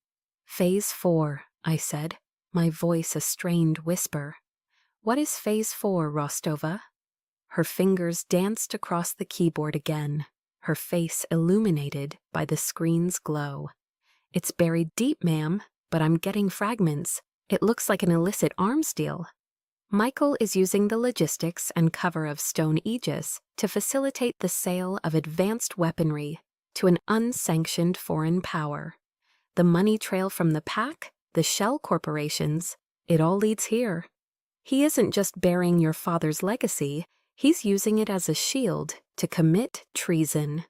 Phase 4, I said, my voice a strained whisper. What is Phase 4, Rostova? Her fingers danced across the keyboard again, her face illuminated by the screen's glow. It's buried deep, ma'am, but I'm getting fragments. It looks like an illicit arms deal. Michael is using the logistics and cover of Stone Aegis to facilitate the sale of advanced weaponry to an unsanctioned foreign power. The money trail from the pack, the shell corporations, it all leads here. He isn't just burying your father's legacy, he's using it as a shield to commit treason.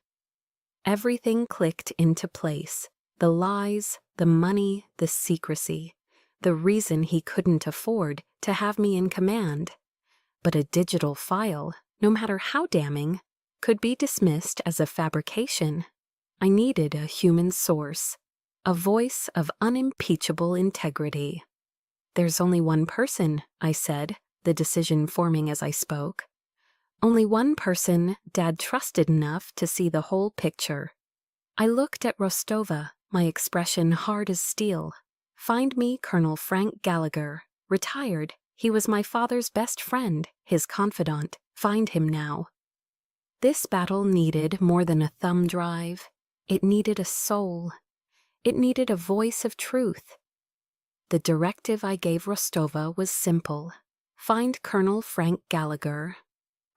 Everything clicked into place. The lies, the money, the secrecy. The reason he couldn't afford to have me in command. But a digital file, no matter how damning, could be dismissed as a fabrication. I needed a human source, a voice of unimpeachable integrity. There's only one person, I said, the decision forming as I spoke. Only one person Dad trusted enough to see the whole picture. I looked at Rostova, my expression hard as steel. Find me Colonel Frank Gallagher, retired. He was my father's best friend, his confidant. Find him now. This battle needed more than a thumb drive. It needed a soul. It needed a voice of truth. The directive I gave Rostova was simple. Find Colonel Frank Gallagher.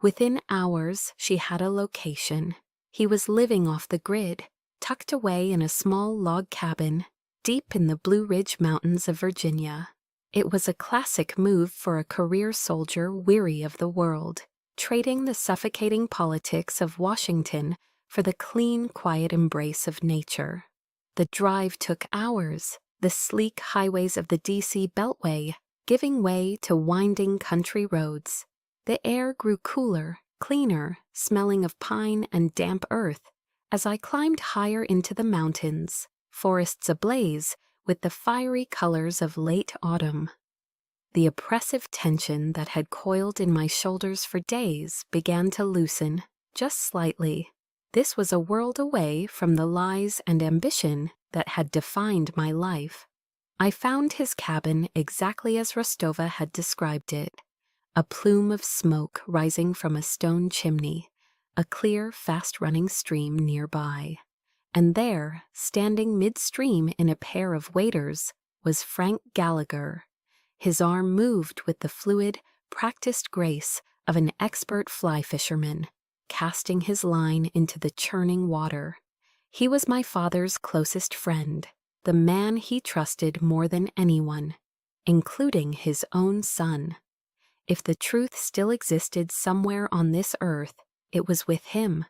Within hours, she had a location. He was living off the grid, tucked away in a small log cabin, deep in the Blue Ridge Mountains of Virginia. It was a classic move for a career soldier weary of the world, trading the suffocating politics of Washington for the clean, quiet embrace of nature. The drive took hours, the sleek highways of the D.C. Beltway giving way to winding country roads. The air grew cooler, cleaner, smelling of pine and damp earth, as I climbed higher into the mountains, forests ablaze with the fiery colors of late autumn. The oppressive tension that had coiled in my shoulders for days began to loosen, just slightly. This was a world away from the lies and ambition that had defined my life. I found his cabin exactly as Rostova had described it, a plume of smoke rising from a stone chimney, a clear, fast-running stream nearby. And there, standing midstream in a pair of waders, was Frank Gallagher. His arm moved with the fluid, practiced grace of an expert fly fisherman, casting his line into the churning water. He was my father's closest friend, the man he trusted more than anyone, including his own son. If the truth still existed somewhere on this earth, it was with him.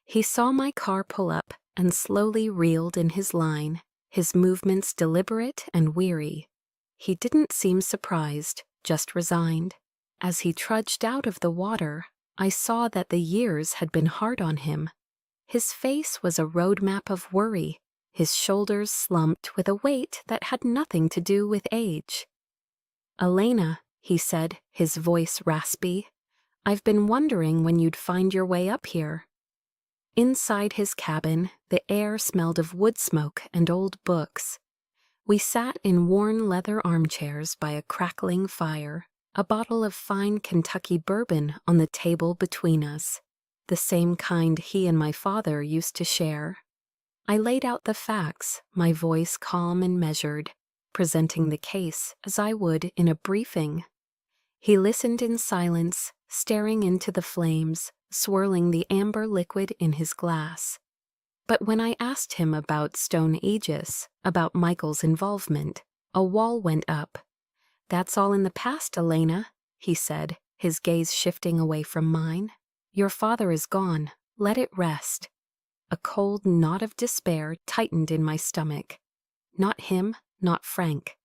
He saw my car pull up and slowly reeled in his line, his movements deliberate and weary. He didn't seem surprised, just resigned. As he trudged out of the water, I saw that the years had been hard on him. His face was a roadmap of worry, his shoulders slumped with a weight that had nothing to do with age. "Elena," he said, his voice raspy, "I've been wondering when you'd find your way up here." Inside his cabin, the air smelled of wood smoke and old books. We sat in worn leather armchairs by a crackling fire, a bottle of fine Kentucky bourbon on the table between us, the same kind he and my father used to share. I laid out the facts, my voice calm and measured, presenting the case as I would in a briefing. He listened in silence, staring into the flames, swirling the amber liquid in his glass. But when I asked him about Stone Aegis, about Michael's involvement, a wall went up. "That's all in the past, Elena," he said, his gaze shifting away from mine. "Your father is gone. Let it rest." A cold knot of despair tightened in my stomach. Not him, not Frank.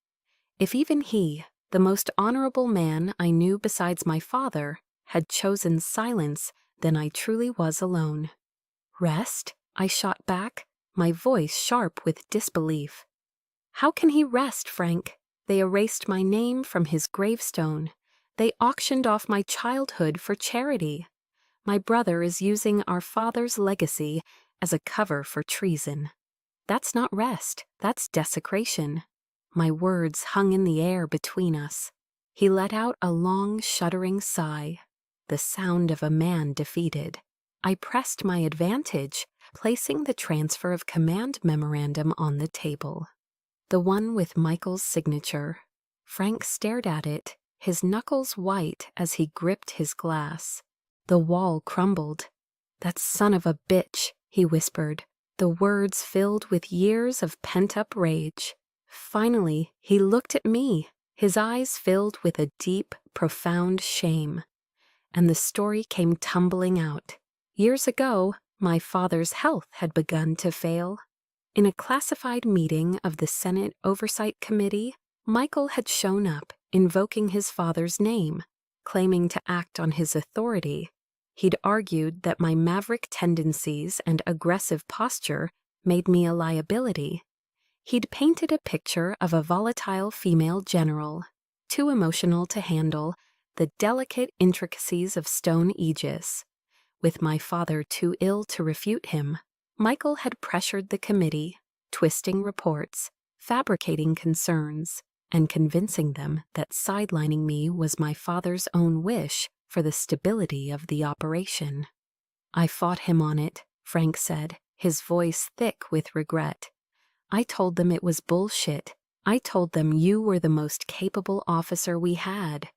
If even he, the most honorable man I knew besides my father, had chosen silence, then I truly was alone. "Rest?" I shot back, my voice sharp with disbelief. "How can he rest, Frank? They erased my name from his gravestone. They auctioned off my childhood for charity. My brother is using our father's legacy as a cover for treason. That's not rest, that's desecration." My words hung in the air between us. He let out a long, shuddering sigh, the sound of a man defeated. I pressed my advantage, placing the transfer of command memorandum on the table. The one with Michael's signature. Frank stared at it, his knuckles white as he gripped his glass. The wall crumbled. "That son of a bitch," he whispered, the words filled with years of pent-up rage. Finally, he looked at me, his eyes filled with a deep, profound shame. And the story came tumbling out. Years ago, my father's health had begun to fail. In a classified meeting of the Senate Oversight Committee, Michael had shown up, invoking his father's name, claiming to act on his authority. He'd argued that my maverick tendencies and aggressive posture made me a liability. He'd painted a picture of a volatile female general, too emotional to handle the delicate intricacies of stone Aegis. With my father too ill to refute him, Michael had pressured the committee, twisting reports, fabricating concerns, and convincing them that sidelining me was my father's own wish for the stability of the operation. "I fought him on it," Frank said, his voice thick with regret. "I told them it was bullshit. I told them you were the most capable officer we had.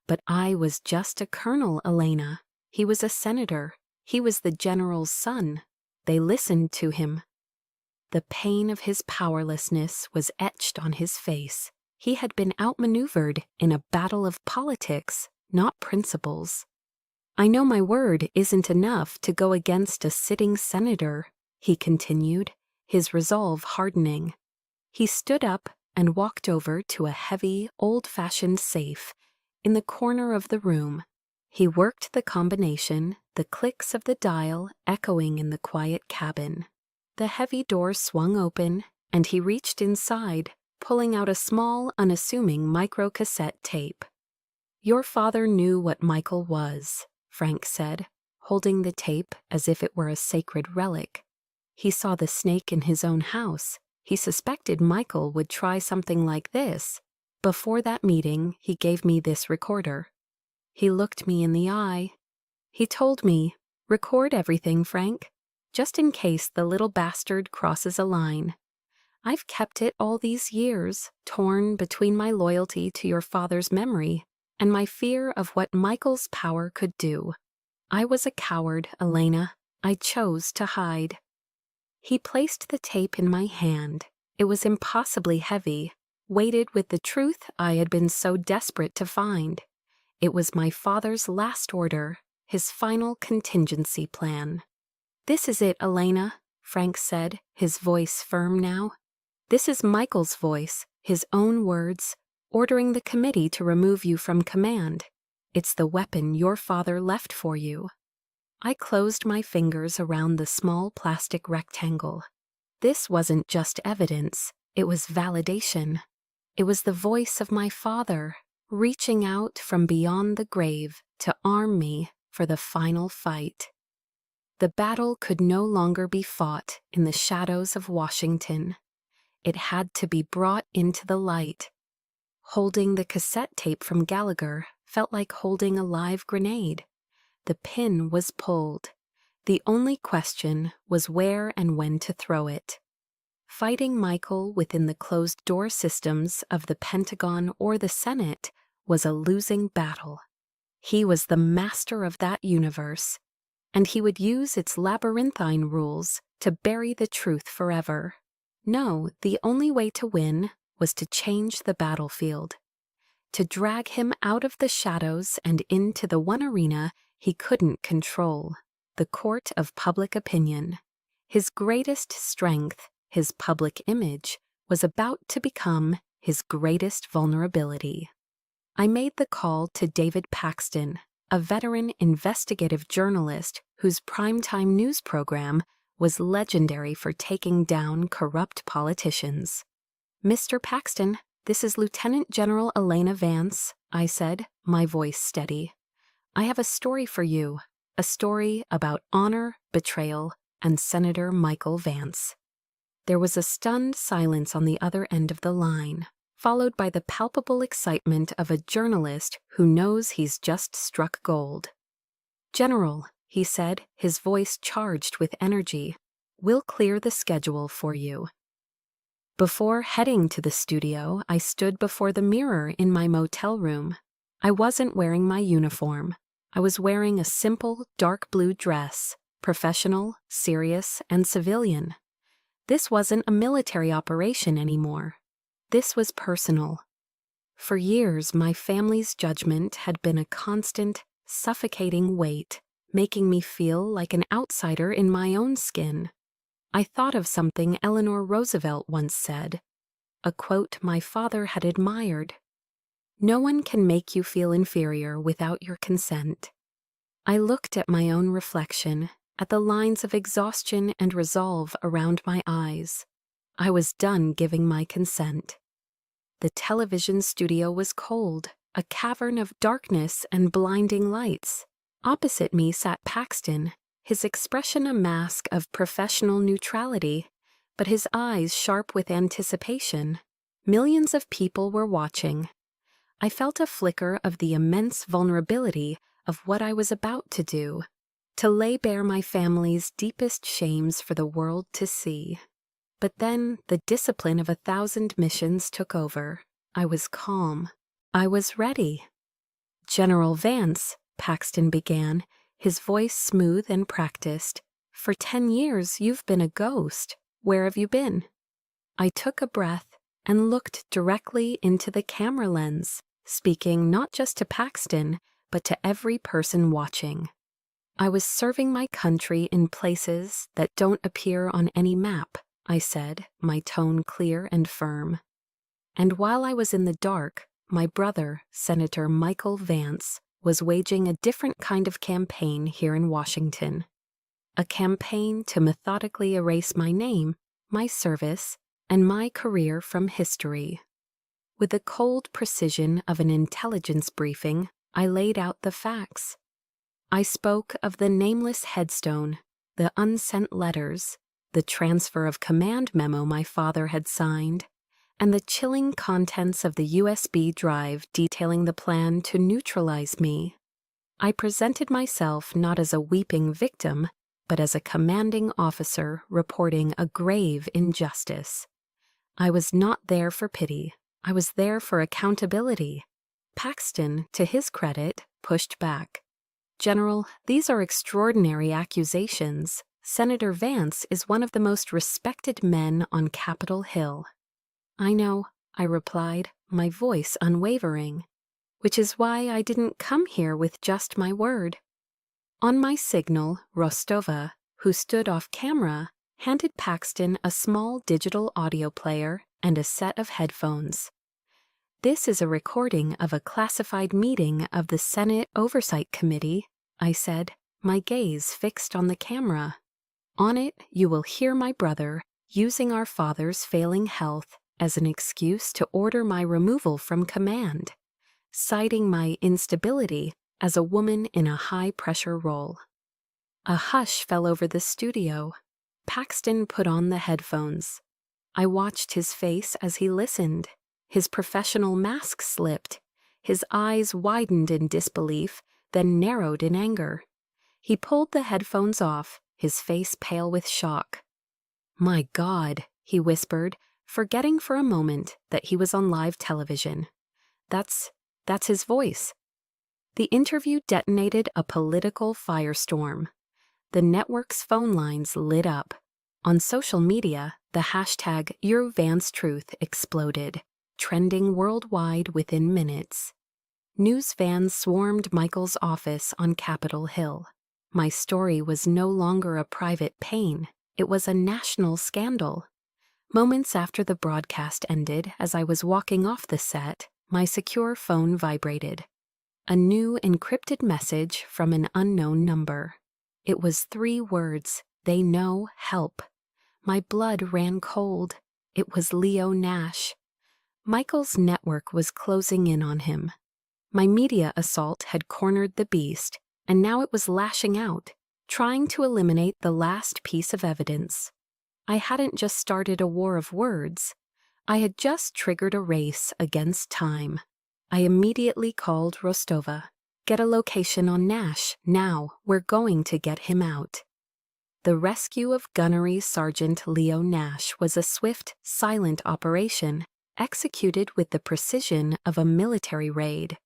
But I was just a colonel, Elena. He was a senator. He was the general's son. They listened to him." The pain of his powerlessness was etched on his face. He had been outmaneuvered in a battle of politics, not principles. "I know my word isn't enough to go against a sitting senator," he continued, his resolve hardening. He stood up and walked over to a heavy, old-fashioned safe in the corner of the room. He worked the combination, the clicks of the dial echoing in the quiet cabin. The heavy door swung open, and he reached inside, pulling out a small, unassuming microcassette tape. "Your father knew what Michael was," Frank said, holding the tape as if it were a sacred relic. "He saw the snake in his own house. He suspected Michael would try something like this. Before that meeting, he gave me this recorder." He looked me in the eye. He told me, "Record everything, Frank, just in case the little bastard crosses a line. I've kept it all these years, torn between my loyalty to your father's memory and my fear of what Michael's power could do. I was a coward, Elena. I chose to hide." He placed the tape in my hand. It was impossibly heavy, weighted with the truth I had been so desperate to find. It was my father's last order, his final contingency plan. "This is it, Elena," Frank said, his voice firm now. "This is Michael's voice, his own words, ordering the committee to remove you from command. It's the weapon your father left for you." I closed my fingers around the small plastic rectangle. This wasn't just evidence, it was validation. It was the voice of my father, reaching out from beyond the grave to arm me for the final fight. The battle could no longer be fought in the shadows of Washington. It had to be brought into the light. Holding the cassette tape from Gallagher felt like holding a live grenade. The pin was pulled. The only question was where and when to throw it. Fighting Michael within the closed-door systems of the Pentagon or the Senate was a losing battle. He was the master of that universe, and he would use its labyrinthine rules to bury the truth forever. No, the only way to win was to change the battlefield. to drag him out of the shadows and into the one arena he couldn't control, the court of public opinion. His greatest strength, his public image, was about to become his greatest vulnerability. I made the call to David Paxton, a veteran investigative journalist whose primetime news program was legendary for taking down corrupt politicians. "Mr. Paxton, this is Lieutenant General Elena Vance," I said, my voice steady. "I have a story for you, a story about honor, betrayal, and Senator Michael Vance." There was a stunned silence on the other end of the line, followed by the palpable excitement of a journalist who knows he's just struck gold. "General," he said, his voice charged with energy, "we'll clear the schedule for you." Before heading to the studio, I stood before the mirror in my motel room. I wasn't wearing my uniform. I was wearing a simple, dark blue dress, professional, serious, and civilian. This wasn't a military operation anymore. This was personal. For years, my family's judgment had been a constant, suffocating weight, making me feel like an outsider in my own skin. I thought of something Eleanor Roosevelt once said, a quote my father had admired. "No one can make you feel inferior without your consent." I looked at my own reflection, at the lines of exhaustion and resolve around my eyes. I was done giving my consent. The television studio was cold, a cavern of darkness and blinding lights. Opposite me sat Paxton, his expression a mask of professional neutrality, but his eyes sharp with anticipation. Millions of people were watching. I felt a flicker of the immense vulnerability of what I was about to do, to lay bare my family's deepest shames for the world to see. But then the discipline of 1,000 missions took over. I was calm. I was ready. "General Vance," Paxton began, his voice smooth and practiced, "for 10 years you've been a ghost. Where have you been?" I took a breath and looked directly into the camera lens, speaking not just to Paxton, but to every person watching. "I was serving my country in places that don't appear on any map," I said, my tone clear and firm. "And while I was in the dark, my brother, Senator Michael Vance, was waging a different kind of campaign here in Washington. A campaign to methodically erase my name, my service, and my career from history." With the cold precision of an intelligence briefing, I laid out the facts. I spoke of the nameless headstone, the unsent letters, the transfer of command memo my father had signed, and the chilling contents of the USB drive detailing the plan to neutralize me. I presented myself not as a weeping victim, but as a commanding officer reporting a grave injustice. I was not there for pity. I was there for accountability. Paxton, to his credit, pushed back. "General, these are extraordinary accusations. Senator Vance is one of the most respected men on Capitol Hill." "I know," I replied, my voice unwavering, "which is why I didn't come here with just my word." On my signal, Rostova, who stood off camera, handed Paxton a small digital audio player and a set of headphones. "This is a recording of a classified meeting of the Senate Oversight Committee," I said, my gaze fixed on the camera. "On it, you will hear my brother using our father's failing health as an excuse to order my removal from command, citing my instability as a woman in a high-pressure role." A hush fell over the studio. Paxton put on the headphones. I watched his face as he listened. His professional mask slipped. His eyes widened in disbelief, then narrowed in anger. He pulled the headphones off, his face pale with shock. "My God," he whispered, forgetting for a moment that he was on live television. That's his voice." The interview detonated a political firestorm. The network's phone lines lit up. On social media, the hashtag YourVanceTruth exploded. trending worldwide within minutes. News vans swarmed Michael's office on Capitol Hill. My story was no longer a private pain, it was a national scandal. Moments after the broadcast ended, as I was walking off the set, my secure phone vibrated. A new encrypted message from an unknown number. It was 3 words, "They know, help." My blood ran cold. It was Leo Nash. Michael's network was closing in on him. My media assault had cornered the beast, and now it was lashing out, trying to eliminate the last piece of evidence. I hadn't just started a war of words. I had just triggered a race against time. I immediately called Rostova. "Get a location on Nash, now. We're going to get him out." The rescue of Gunnery Sergeant Leo Nash was a swift, silent operation, executed with the precision of a military raid.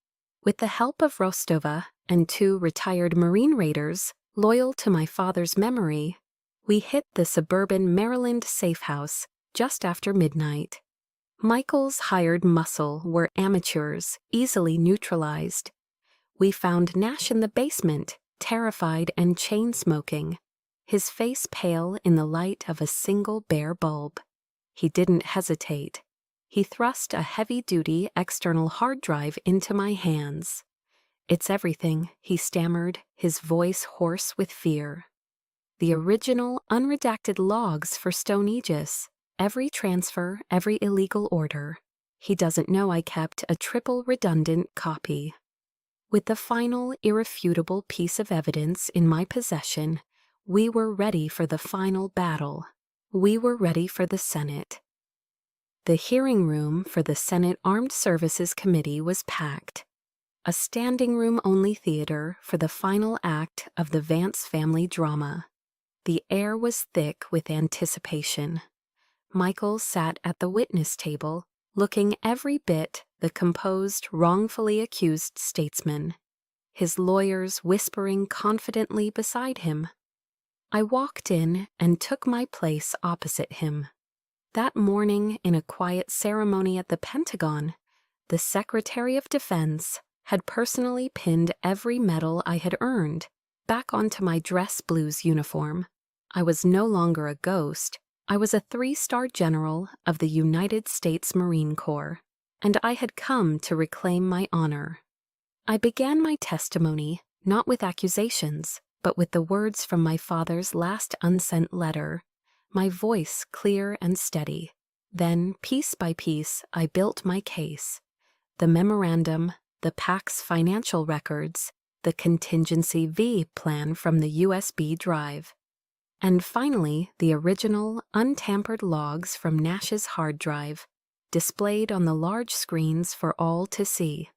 With the help of Rostova and 2 retired Marine raiders, loyal to my father's memory, we hit the suburban Maryland safe house just after midnight. Michael's hired muscle were amateurs, easily neutralized. We found Nash in the basement, terrified and chain-smoking, his face pale in the light of a single bare bulb. He didn't hesitate. He thrust a heavy-duty external hard drive into my hands. "It's everything," he stammered, his voice hoarse with fear. The original, unredacted logs for Stone Aegis. Every transfer, every illegal order. He doesn't know I kept a triple redundant copy. With the final, irrefutable piece of evidence in my possession, we were ready for the final battle. We were ready for the Senate. The hearing room for the Senate Armed Services Committee was packed. A standing-room-only theater for the final act of the Vance family drama. The air was thick with anticipation. Michael sat at the witness table, looking every bit the composed, wrongfully accused statesman, his lawyers whispering confidently beside him. I walked in and took my place opposite him. That morning, in a quiet ceremony at the Pentagon, the Secretary of Defense had personally pinned every medal I had earned back onto my dress blues uniform. I was no longer a ghost. I was a 3-star general of the United States Marine Corps, and I had come to reclaim my honor. I began my testimony not with accusations, but with the words from my father's last unsent letter, my voice clear and steady. Then, piece by piece, I built my case. The memorandum, the PAC's financial records, the contingency V plan from the USB drive. And finally, the original, untampered logs from Nash's hard drive, displayed on the large screens for all to see.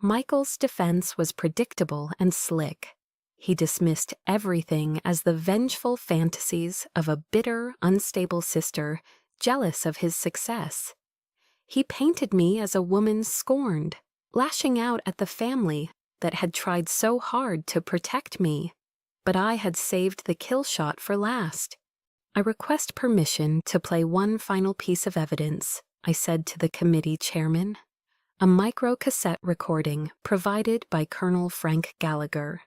Michael's defense was predictable and slick. He dismissed everything as the vengeful fantasies of a bitter, unstable sister jealous of his success. He painted me as a woman scorned, lashing out at the family that had tried so hard to protect me. But I had saved the kill shot for last. "I request permission to play one final piece of evidence," I said to the committee chairman. A micro-cassette recording provided by Colonel Frank Gallagher.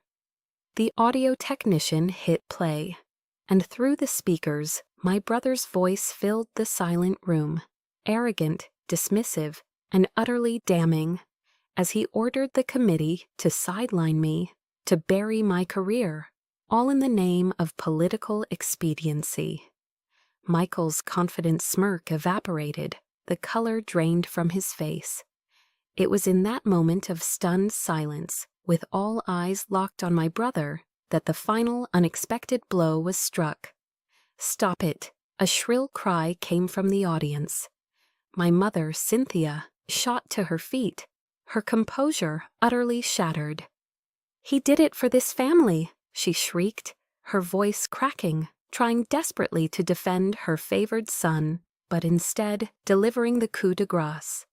The audio technician hit play, and through the speakers, my brother's voice filled the silent room, arrogant, dismissive, and utterly damning, as he ordered the committee to sideline me, to bury my career, all in the name of political expediency. Michael's confident smirk evaporated, the color drained from his face. It was in that moment of stunned silence, with all eyes locked on my brother, that the final unexpected blow was struck. "Stop it!" A shrill cry came from the audience. My mother, Cynthia, shot to her feet, her composure utterly shattered. "He did it for this family," she shrieked, her voice cracking, trying desperately to defend her favored son, but instead delivering the coup de grace.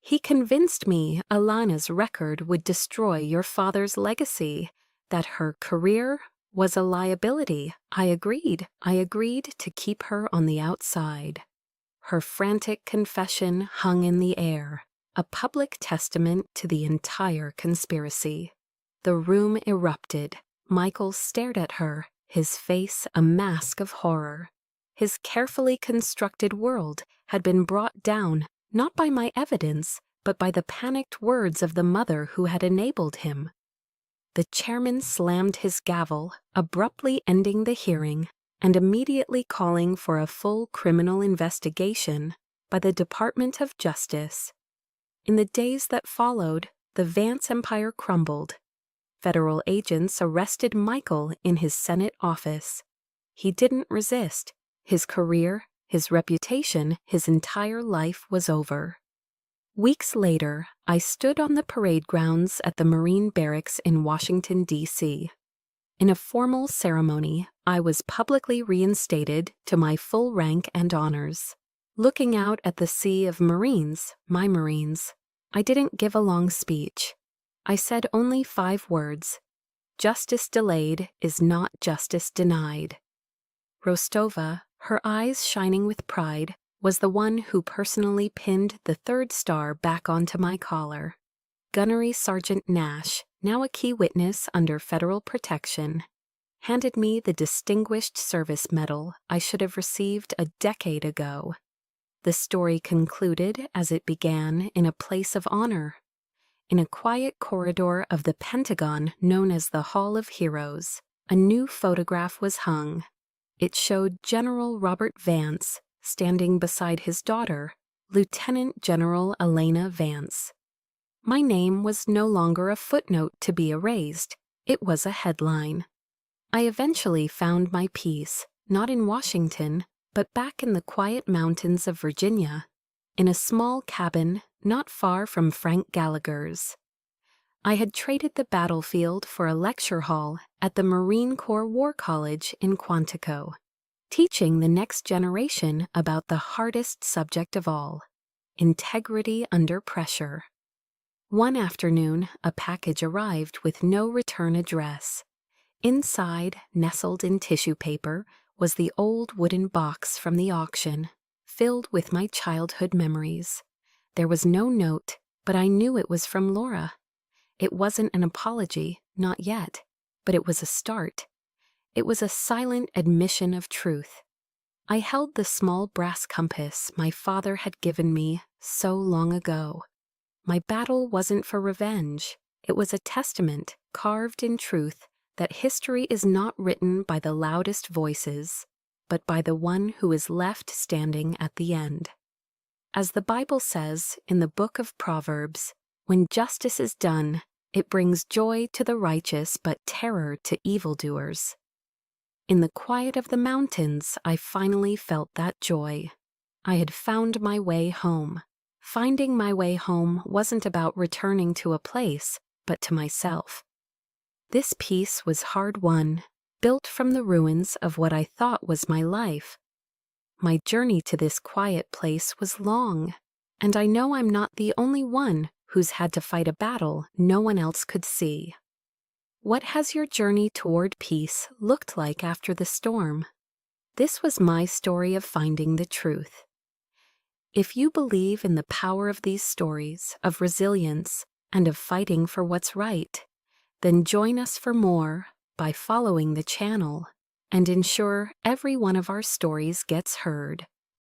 "He convinced me Alana's record would destroy your father's legacy, that her career was a liability. I agreed to keep her on the outside." her frantic confession hung in the air, a public testament to the entire conspiracy. The room erupted. Michael stared at her, his face a mask of horror. His carefully constructed world had been brought down not by my evidence, but by the panicked words of the mother who had enabled him. The chairman slammed his gavel, abruptly ending the hearing and immediately calling for a full criminal investigation by the Department of Justice. In the days that followed, the Vance empire crumbled. Federal agents arrested Michael in his Senate office. He didn't resist. His career, his reputation, his entire life was over. Weeks later, I stood on the parade grounds at the Marine Barracks in Washington, D.C. In a formal ceremony, I was publicly reinstated to my full rank and honors. Looking out at the sea of Marines, my Marines, I didn't give a long speech. I said only 5 words. Justice delayed is not justice denied. Rostova, her eyes shining with pride, was the one who personally pinned the 3rd star back onto my collar. Gunnery Sergeant Nash, now a key witness under federal protection, handed me the Distinguished Service Medal I should have received a decade ago. The story concluded as it began in a place of honor, in a quiet corridor of the Pentagon known as the Hall of Heroes. A new photograph was hung. It showed General Robert Vance standing beside his daughter, Lieutenant General Elena Vance. My name was no longer a footnote to be erased. It was a headline. I eventually found my peace, not in Washington, but back in the quiet mountains of Virginia, in a small cabin not far from Frank Gallagher's. I had traded the battlefield for a lecture hall at the Marine Corps War College in Quantico, teaching the next generation about the hardest subject of all, integrity under pressure. One afternoon, a package arrived with no return address. Inside, nestled in tissue paper, was the old wooden box from the auction, filled with my childhood memories. There was no note, but I knew it was from Laura. It wasn't an apology, not yet, but it was a start. It was a silent admission of truth. I held the small brass compass my father had given me so long ago. My battle wasn't for revenge. It was a testament, carved in truth, that history is not written by the loudest voices, but by the one who is left standing at the end. As the Bible says in the book of Proverbs, when justice is done, it brings joy to the righteous but terror to evildoers. In the quiet of the mountains, I finally felt that joy. I had found my way home. Finding my way home wasn't about returning to a place, but to myself. This peace was hard-won, built from the ruins of what I thought was my life. My journey to this quiet place was long, and I know I'm not the only one who's had to fight a battle no one else could see. What has your journey toward peace looked like after the storm? This was my story of finding the truth. If you believe in the power of these stories, of resilience, and of fighting for what's right, then join us for more by following the channel and ensure every one of our stories gets heard.